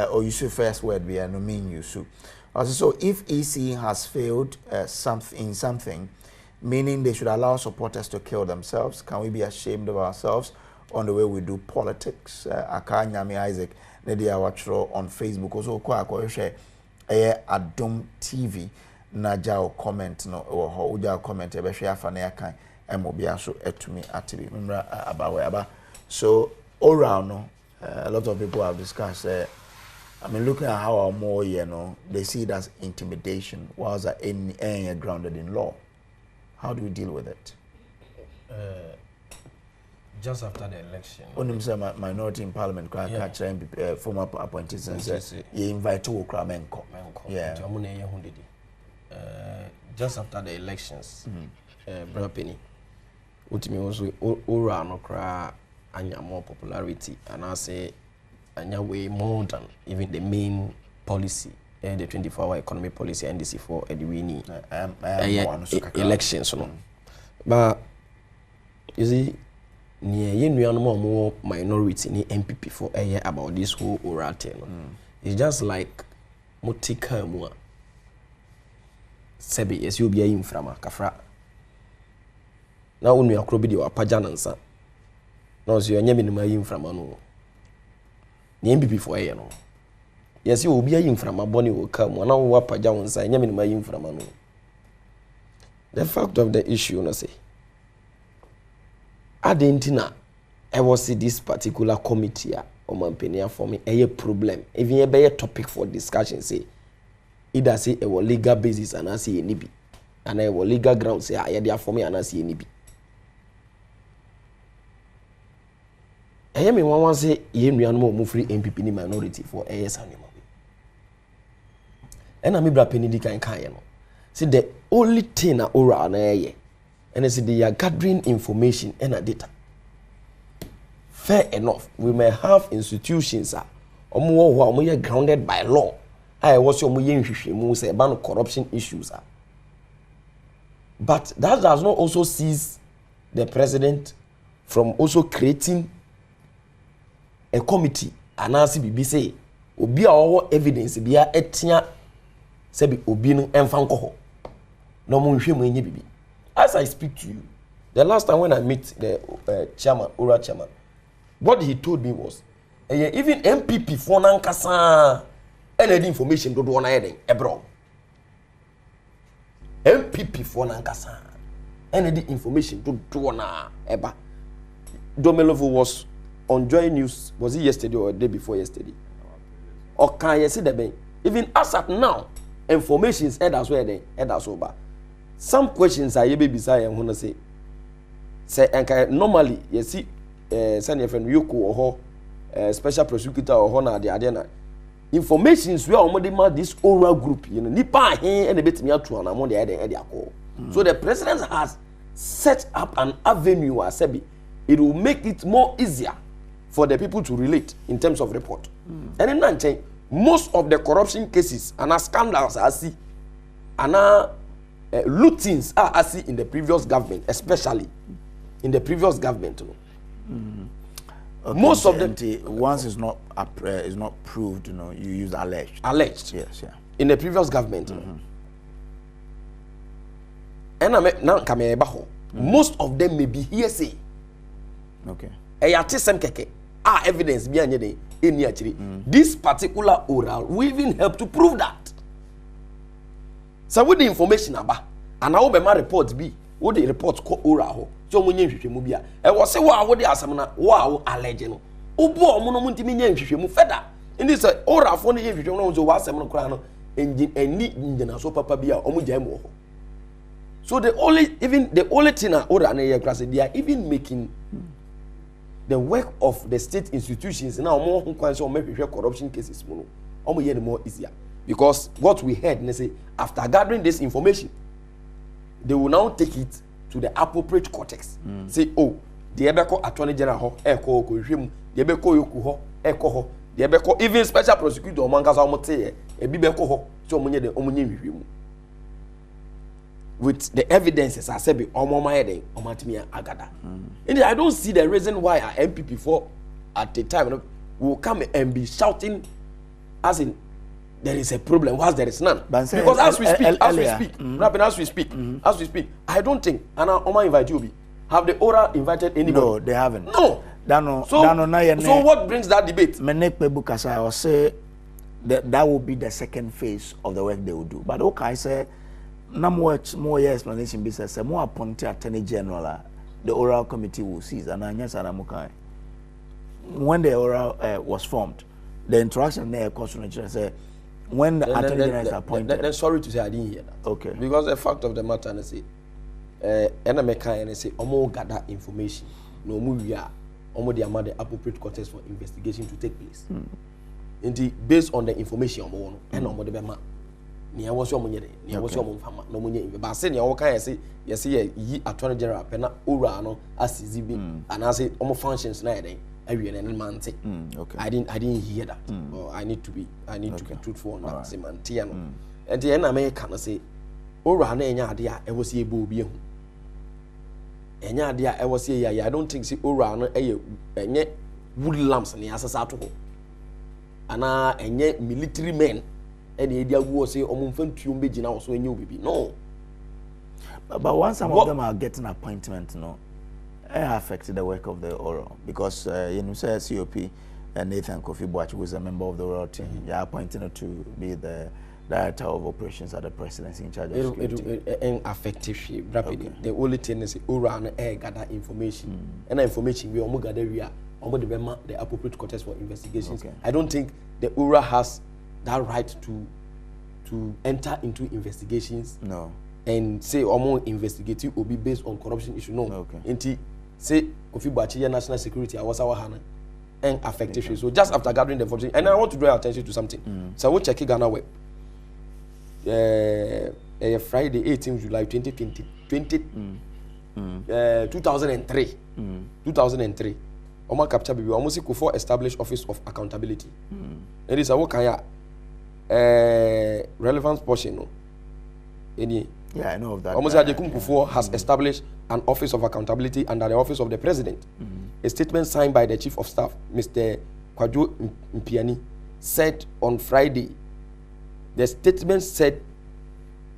or you should first word be no mean you should. Also, so if EC has failed something, meaning they should allow supporters to kill themselves, can we be ashamed of ourselves on the way we do politics? Aka Nyame Isaac Nadia Watchro on Facebook also kwa share Adom TV na jao comment no or uja comment ebe share afa na yakan emobia so etumi atibi memra aba so all around no a lot of people have discussed I mean looking at how our more they see it as intimidation whilst any grounded in law. How do we deal with it? Just after the election. When say minority in parliament, former appointees and say you invite to Menko. Yeah. Just after the elections, Brother Penny, ultimately also Ora no cry anya more popularity, and I say anya way more than even the main policy, the 24-hour economy policy NDC for the winning elections. But you see. Near more minority ni MPP for a year about this whole oral thing. It's just like motika mua. Sebi yes you be a inframa kafra. Now when we are crobby the pajanansa. Now so you are nyemi ma inframa no. Ni MPP for a year no. Yes you will be a inframa boni will come. Now we pajanansa nyemi ma inframa no. The fact of the issue no say. Adentina, I was see this particular committee or mampenia for me a problem. Even a topic for discussion say either say a legal basis and I see any be and I will legal ground say I there for me and I see any be. I hear me one say ye move free MPP ni minority for AS animal. And I'm bra penny can no. See the only thing na ora na ye. And I said they are gathering information and data. fair enough. We may have institutions omo grounded by law. I was omo say about corruption issues. But that does not also seize the president from also creating a committee and as bibi say obi a evidence bia etia say bi obi no emfa nko no mo nhwe mo enye bibi. As I speak to you, the last time when I meet the chairman, oral chairman, what he told me was even MPP for nankasa any information do one heading ebro. MPP for nankasa any information do one eba. Domelovo was on Joy News, was it yesterday or the day before yesterday? Or can you see the even as at now, information is head as well head as over. Some questions are maybe beside I'm gonna say and normally you see send your friend Yoko or special prosecutor or na the adena information is where omodema this oral group you know nipa hin and a bit me atu na mo the call. So the president has set up an avenue as Sebi. It will make it more easier for the people to relate in terms of report. And in Nanchen, most of the corruption cases and scandals I see and lootings I see in the previous government, especially in the previous government. Okay, most of them once it's not proved, you know, you use alleged. Alleged. Yes, yeah. In the previous government. And I now come most of them may be hearsay. Okay. Evidence this particular oral will even help to prove that. So with the information about and how my report be what the report called oral so munye nhwehwemu bia e wo se wa wo de asem na wo allege no obo omo no muntimi nya nhwehwemu feda ndi se oral fo no ye nhwehwemu no so wa asem no kra no engine so papa bia omo jai mo ho. So the only thing oral na ye kra se they are even making the work of the state institutions now more corruption cases more easier because what we heard they say after gathering this information they will now take it to the appropriate cortex. Say oh the ebeko attorney general ho eko kohwem the ebeko yoku ho eko ho the ebeko even special prosecutor omankasa omote e bi beko ho so omonye de omonye hwehwem with the evidences I said be omomayede omatimi agada. And I don't see the reason why our MPP for at the time will come and be shouting as in there is a problem whilst there is none. Because as we speak, as we speak, I don't think and Oma invite you. Have the oral invited anybody? No, they haven't. No. So what brings that debate? I will say that will be the second phase of the work they will do. But okay, I say more explanation business more appointed attorney general the oral committee will cease and when the oral was formed the interaction there say when the attorney general is appointed. Then sorry to say I didn't hear that. Okay. Because the fact of the matter and say and say omo gather information no movia omo the appropriate context for investigation to take place. Indeed based on the information omo and omo the bema ni was your money, ni was your mama, no money. But I say, you can say, yes, ye attorney general, pena urano, as is and I say, almost functions like every month. Okay. I didn't hear that. I need to be truthful on that. Semantiano. And the end American say, urano, any idea, I was a booby. Any idea, I was a I don't think see urano, a wood lamps and the assassinato. And yet military men. And the idea was say also a new baby. No. But once some of them are getting appointment, no, it affected the work of the oral because you know say COP and Nathan Kofi Boach was a member of the oral team. You are appointing to be the director of operations at the presidency in charge of security. It effective rapidly. Okay. The only thing is oral and gather information. And information we almost gather we are the appropriate context for investigations. Okay. I don't think the oral has that right to enter into investigations. No. And say more investigative will be based on corruption issue. No. Okay. Until say Kofi Boachie national security I was our hand and effective. Okay. So just after gathering the information, and I want to draw your attention to something. So we'll check Ghana web. Friday 18th July 2003. 2003. Oma capture baby. Almost Kufuor established Office of Accountability. It is a work relevance portion. No. Any. Yeah, I know of that. Almost Kufuor has established an Office of Accountability under the Office of the President. A statement signed by the Chief of Staff, Mr. Kwadwo Mpiani, said on Friday. The statement said,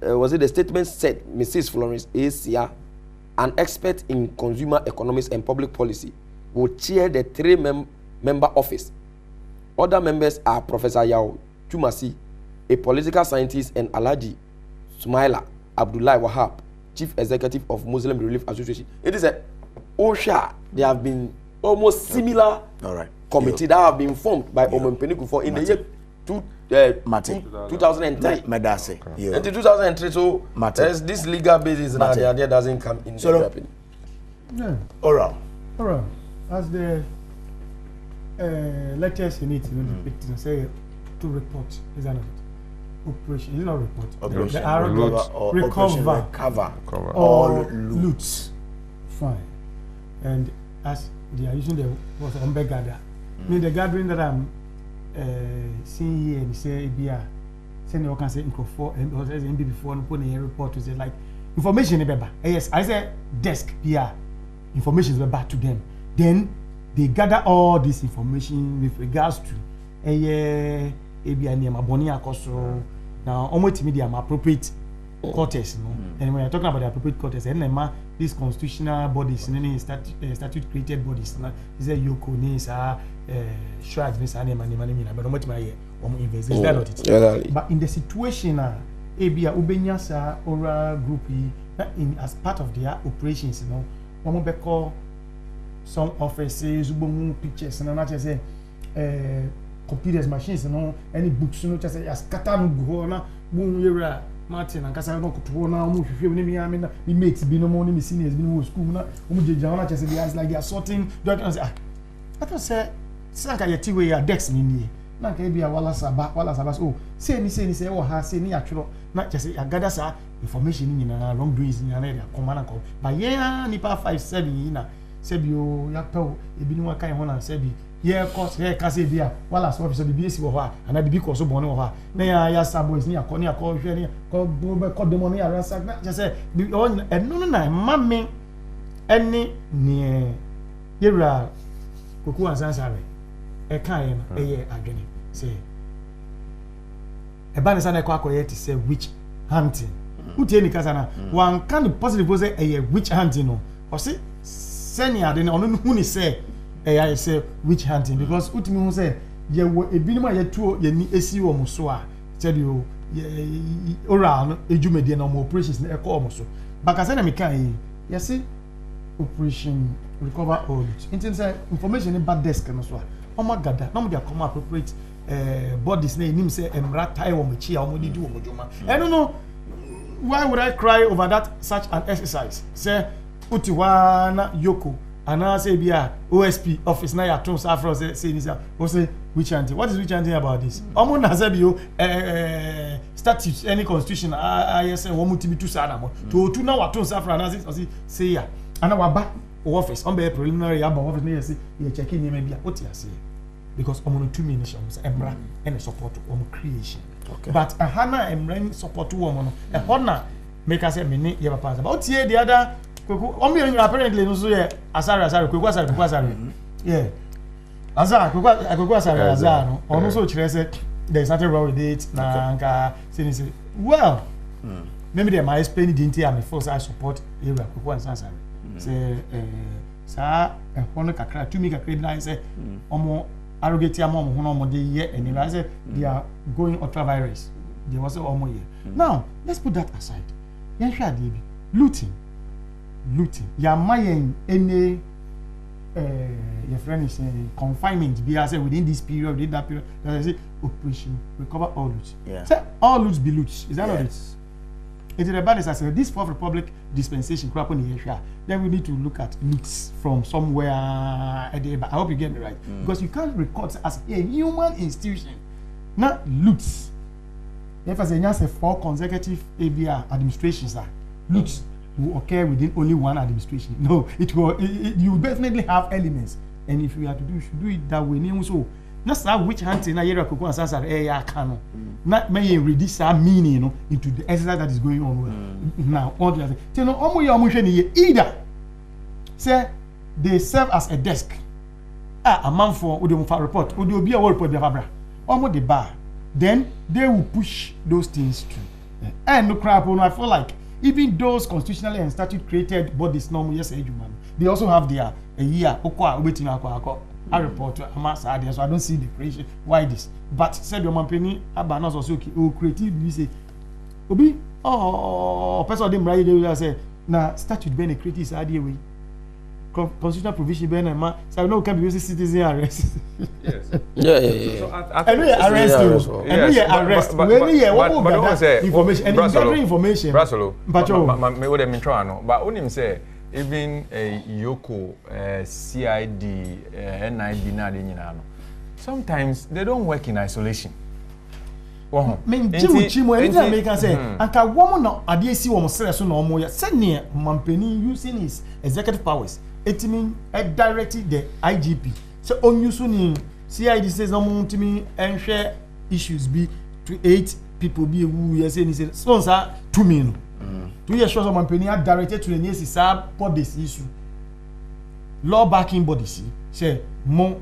Mrs. Florence Asia, an expert in consumer economics and public policy, will chair the 3-member office. Other members are Professor Yao Chumasi, a political scientist, and Alhaji Sumaila Abdullah Wahab, Chief Executive of Muslim Relief Association. It is a OSHA. They have been almost similar committee that have been formed by Omompeni Kufuor in the year 2003. Medase. In 2003, so there's this legal basis now. The idea doesn't come in. So, yeah. Oral. As the lectures in it, say to report is another operation. It's not report. Operation recover all loots. Fine. And as they are using the what's gather. Mean the gathering that I'm seeing here and say send you can say for and before and put a report to say like information yes, I say desk PR information is back to them. Then they gather all this information with regards to now almost media appropriate quarters, and when you're talking about the appropriate quarters, and these constitutional bodies, statute created bodies, is a Yoko Nisa, Shrad, Miss Anima, but much my invest. But in the situation, Abia Ubenyasa Ora Groupie, in as part of their operations, one be call some offices, pictures, and not just say computers, machines, any books, just say as Katanu Gona, Martin and Casa no to now move the mates be no more in the seniors been school now just like they are sorting documents. I thought say Sanka yeti we are dex in na ka be a wala saba oh say oh ha say ni atworo na just say gather sa information in na wrongdoings in area command and but yeah nipa 57 na say bi o ya pe ebi ni wa kan ho na say bi yeah cause here ka say bia wala so officer bi esi wo ha ana bi because so born wo ha na ya boys ni akọ hwe ni ko demo ni ransack na just say no na mame eni ni yewra koku ansansare e kan na ye adwene say e ba ne sa na kwa akoye ti say witch hunting utie ni kasa na one can positive say e witch hunting no o say senior de no hu ni say I say witch hunting because ultimately who say ye ebinima ye tuo ye ni esi wo so a tell you oral ejumede na mo operations na ekọ omo so bakase na me kan ye say operation recover all it in say information in bad desk no so a omo gada na mo dey come appropriate bodies na enim say emra tie wo machi a omo didi wo mojoma I don't know why would I cry over that such an exercise say utiwa na yoko and I say bia OSP office na ya tons afro say this o say which anti what is which anti about this omo na say bio statutes any constitution I say wo mutibi tu sa na mo to tu na wa tons afro na say ya ana wa ba office on be preliminary ya ba office na say you check in me bia what you say because omo no 2 nations emra and support omo creation but hana emra support omo no e hona make us say me ni ye papa but tie the other apparently no so yeah asare kweku asare yeah azar kweku asare azar no ono so kire say there is nothing wrong with it na nka say well maybe they might explain the entire me force I support area kweku asare say sa hono kakra tumi kakra bi na say omo arrogate am omo hono omo dey here and I say they are going ultra virus they was omo here now let's put that aside yan hwa dey bi looting mayen any your friend is confinement be as within this period within that period I say operation recover all loot say all loots be loots is that not it is the bad as I said this Fourth Republic dispensation crap on the area then we need to look at loots from somewhere I hope you get me right because you can't record as a human institution not loots if I say 4 consecutive ABR administrations are loots will occur within only one administration. No, it will. You definitely have elements and if we have to do, we should do it that way. So that's how witch hunting na yere akoko answer ya can na may read this meaning, you know, into the exercise that is going on now. All the other, you know, either say they serve as a desk. A man for Udom report, Udo be a word report, almost the bar. Then they will push those things through. And no crap, I feel like even those constitutionally and statute created bodies, normal yes, human, they also have their a year waiting a report. So I don't see the creation. Why this? But said your company, Abanos also okay. Creative, we say, Obi, person them right there say, na statute being a creative idea way. Constitutional provision being a man, so no can be using citizen arrest. Yes. Yeah. So and we arrest you. And we arrest. When we say information and gathering information. But me what I mean try no. But when him say even Yoko, CID, NID na de nyina no. Sometimes they don't work in isolation. Wow. Men Chimu anytime make can say anka woman no ade si wo mo sere so na omo ya se ne mampeni using his executive powers. It mean directed the IGP. So on you soon CID says no more to me and share issues be to 8 people be who you say he sponsor 2 million. 2 years short of company are directed to the nearest bodies issue. Law backing bodies. Say mo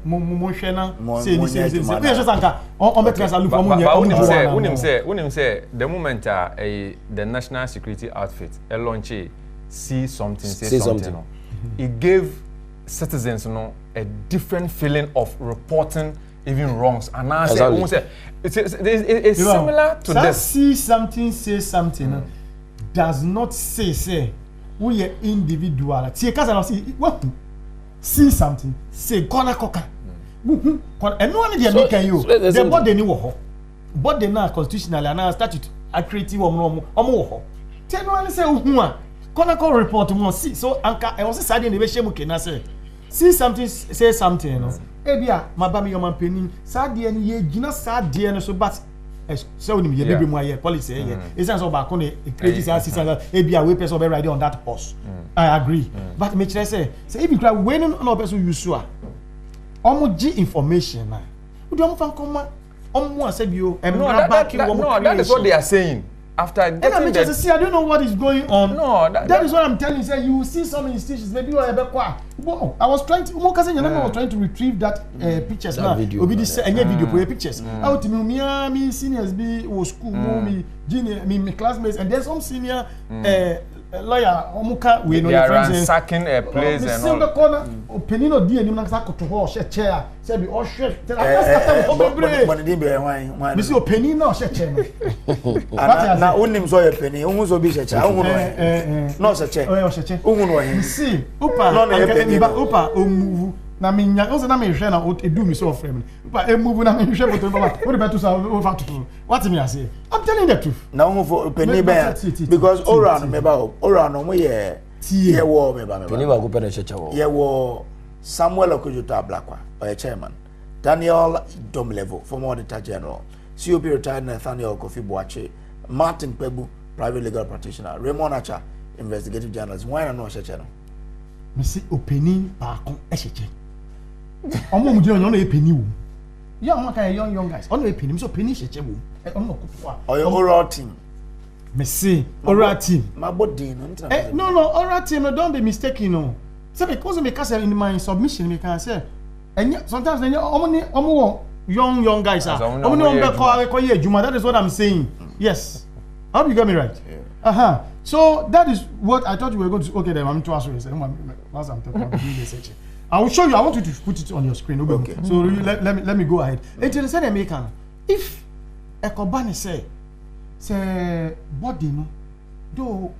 shena say ni say just anka on make us look for money. Unim say the moment the national security outfit launch see something say something. It gave citizens, you know, a different feeling of reporting even wrongs. And I say, it's similar to this. See something, say something, does not say we are individual. See, because I see what see something, say corner coca. And no one is making you. The body ni wo, but they now constitutional and now statute a creative omo. Tell no one say who. Call report one see so anka I was say the shame can say see something say something you know ebia mabami your man penin sad dey ye gina sad dey no so but say we be baby mo here policy here is so back on a create assistant ebia we person be riding on that horse I agree but me say if you try when no person use so omo gi information na we do omo fan come omo say bio that is what they are saying. After getting that, see, I don't know what is going on. No, that is what I'm telling you. Say you will see some institutions. Maybe you are I was trying to. I was trying to retrieve that pictures now. Video. This video for pictures. Out to me seniors be school, me junior, me classmates, and there's some senior lawyer. We know your friends ransacking a place and all. The corner. Penino di eni na to ho chair. Say be all share. But it didn't be why. Miss your penny no chair. Na unim so ye penny, unhu so bi chair. Unhu no chair. Oh chair. Unhu no he. See, upa move. Na me nya, o se na me hwe na o do me so frame. Upa e move na me hwe but what the better so over to. What me I say? I'm telling the truth. Na unhu for penny be because around me ba around no ye tie wo me ba. Penny ba go pe na chair wo. Ye wo Samuel Okujuta Blakwa, or a chairman. Daniel Dom Level, former Auditor General. COP retired Nathaniel Kofi Boache. Martin Pebu, private legal practitioner. Raymond Acha, investigative journalist. Why not no channel? Me see opening baako echeche. Omo mu dey on e penny wo. Yeah, I'm kind of young guys. On e penny, me so penny cheche wo. Omo kutuwa. Or your oral team. Me see oral team. My body no, oral team, no, don't be mistaken no. So because me can say in my submission me can say and sometimes omo young guys are that is what I'm saying. Yes. I hope you get me right. Yeah. So that is what I thought you were going to. Okay, then I'm to answer this. Last I'm talking about doing research. I will show you. I want you to put it on your screen. Okay. So let me go ahead. Until say American, if a company say body no though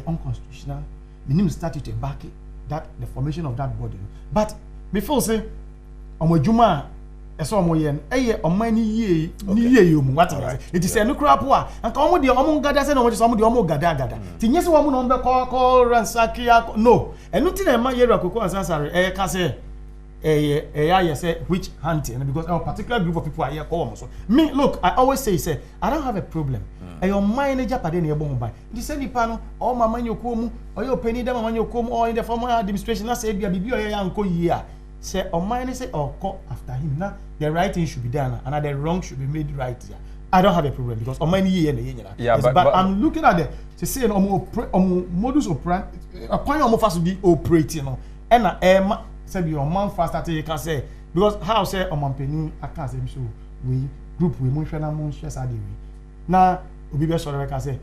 unconstitutional, the name started to back it. That the formation of that body, but before say, Omojuma, omo yen omo ni ye you what it is a no crap wa and omo de omo gada say no omo de omo gada ti nyese wo mo no be call ransakia no enuti na ma yera koko ansasare ka say ya say which hunting because a particular group of people are here call so me look I always say I don't have a problem your manager pade na ebon by the same nipa no all mama nyokomu or your penny dem mama nyokomu or in the former administration na say bia bibi oya anko yi a say on mine say or call after him now the right thing should be done and the wrong should be made right here. I don't have a problem because on mine but I'm looking at the say modus operandi upon your fast be operating no and say be your man fast you can say because how say on penny I can't say so we group we mun share say na obi be sorry can say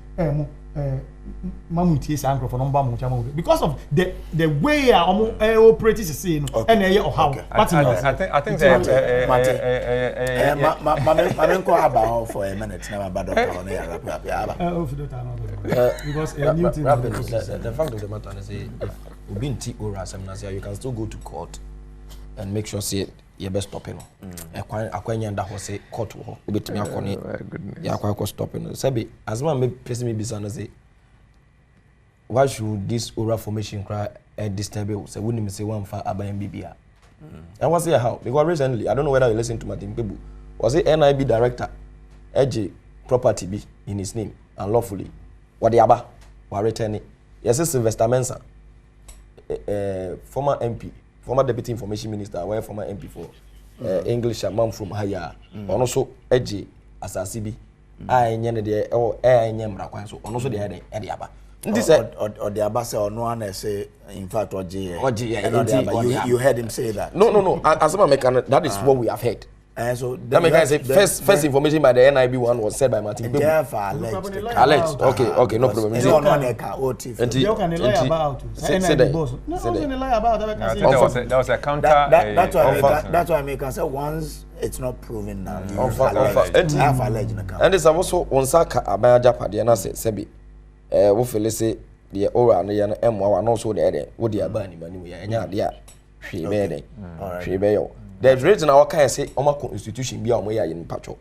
mamutie say ankrofo no mba mo chama because of the way operate is say no and how I think about for a minute now about because the fact of the matter is if we been ora seminar you can still go to court and make sure say you best stop no akwanya nda ho say court ho obetimi akone ya akwa stop no sabi as man me person me bisa no say why should this oral formation cry disturb say we say one fa aban bibia and was say how because recently I don't know whether you listen to Martin Pebu was it NIB director AJ property be in his name unlawfully what the aba wa return yes Sylvester Mensah former MP former deputy information minister where former MP for English man from Haya ono so AJ asasi bi a enye ne de enye mra kwan so ono so de de aba ndi say or the aba say ono na say in fact you heard him say that no as a mechanic that is what we have heard. So that make I say first information by the NIB one was said by Martin Pebu. Alleged. Okay, no problem. It's on OT. And you can lie about. Say that. No, lie about. That was a counter. That's why I make I say once it's not proven now. Have alleged account. And there's also on Saka Abaya Japa the na say sebi wo feel say the ora no ya no emwa no so there wo dia ba ni mani ya nya de a hwe be den hwe be yo. There's reason our can say our institution be our in patcho.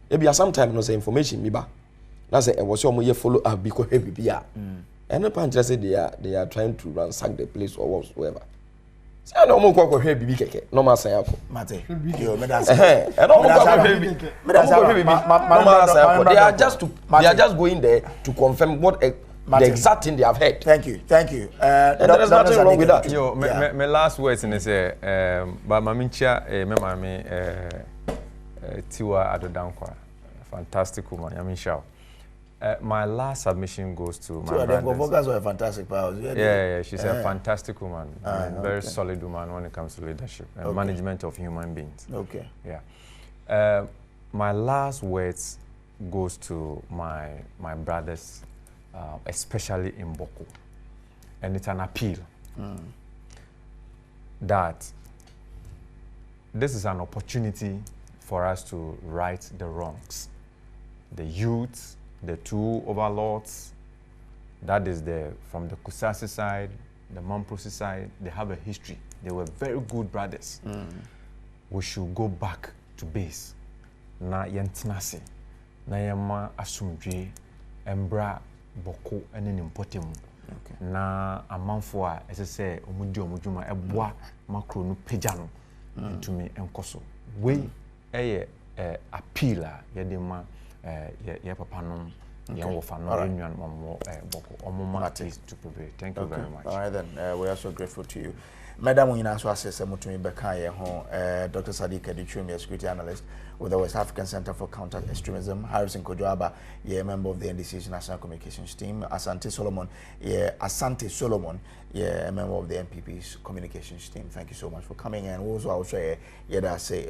Maybe sometimes no say information me ba. Na say e was your follow up because heavy bia. And the punch say they are trying to ransack the place or whatsoever. Say no mo kwa hwe bibi keke. No ma say akọ. Mate. Yo me da say. E no mo kwa hwe bibi. Me da say. They are just going there to confirm what the exact thing they have heard. Thank you. And there is nothing wrong with that. Yo, my last words in say, but mamincha, me mami, Tiwa Adodankwa, fantastic woman. Yamisha. My last submission goes to my brothers. Are a fantastic power. Yeah, she's a fantastic woman, very solid woman when it comes to leadership and management of human beings. Okay. Yeah. My last words goes to my brothers. Especially in Boko, and it's an appeal that this is an opportunity for us to right the wrongs. The youth, the two overlords, that is from the Kusasi side, the Mamprosi side, they have a history. They were very good brothers. We should go back to base. Na yentinasi, na yema asumdwe, embra Boko and then importem. Na amanfo a ese say omudi omudwuma eboa makro no pejano into me enkoso we appeal a ye de ma ye papa no ye wofa no nwan mo Boko omoma to prevail. Thank you very much. All right then, we are so grateful to you. Madam Wina so assess mutumi beka ye ho Dr. Sadiq Adichumi, security analyst with the West African Center for Counter Extremism. Harrison Kojoaba, a member of the NDC's National Communications Team. Asante Solomon, a member of the NPP's Communications Team. Thank you so much for coming. And also say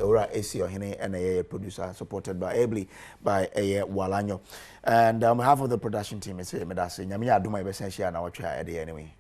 Ora AC Ohine and a producer supported by ably by a Walanyo. And on behalf of the production team, it's Medase. Nyamiya do my best and Nnawotwe anyway.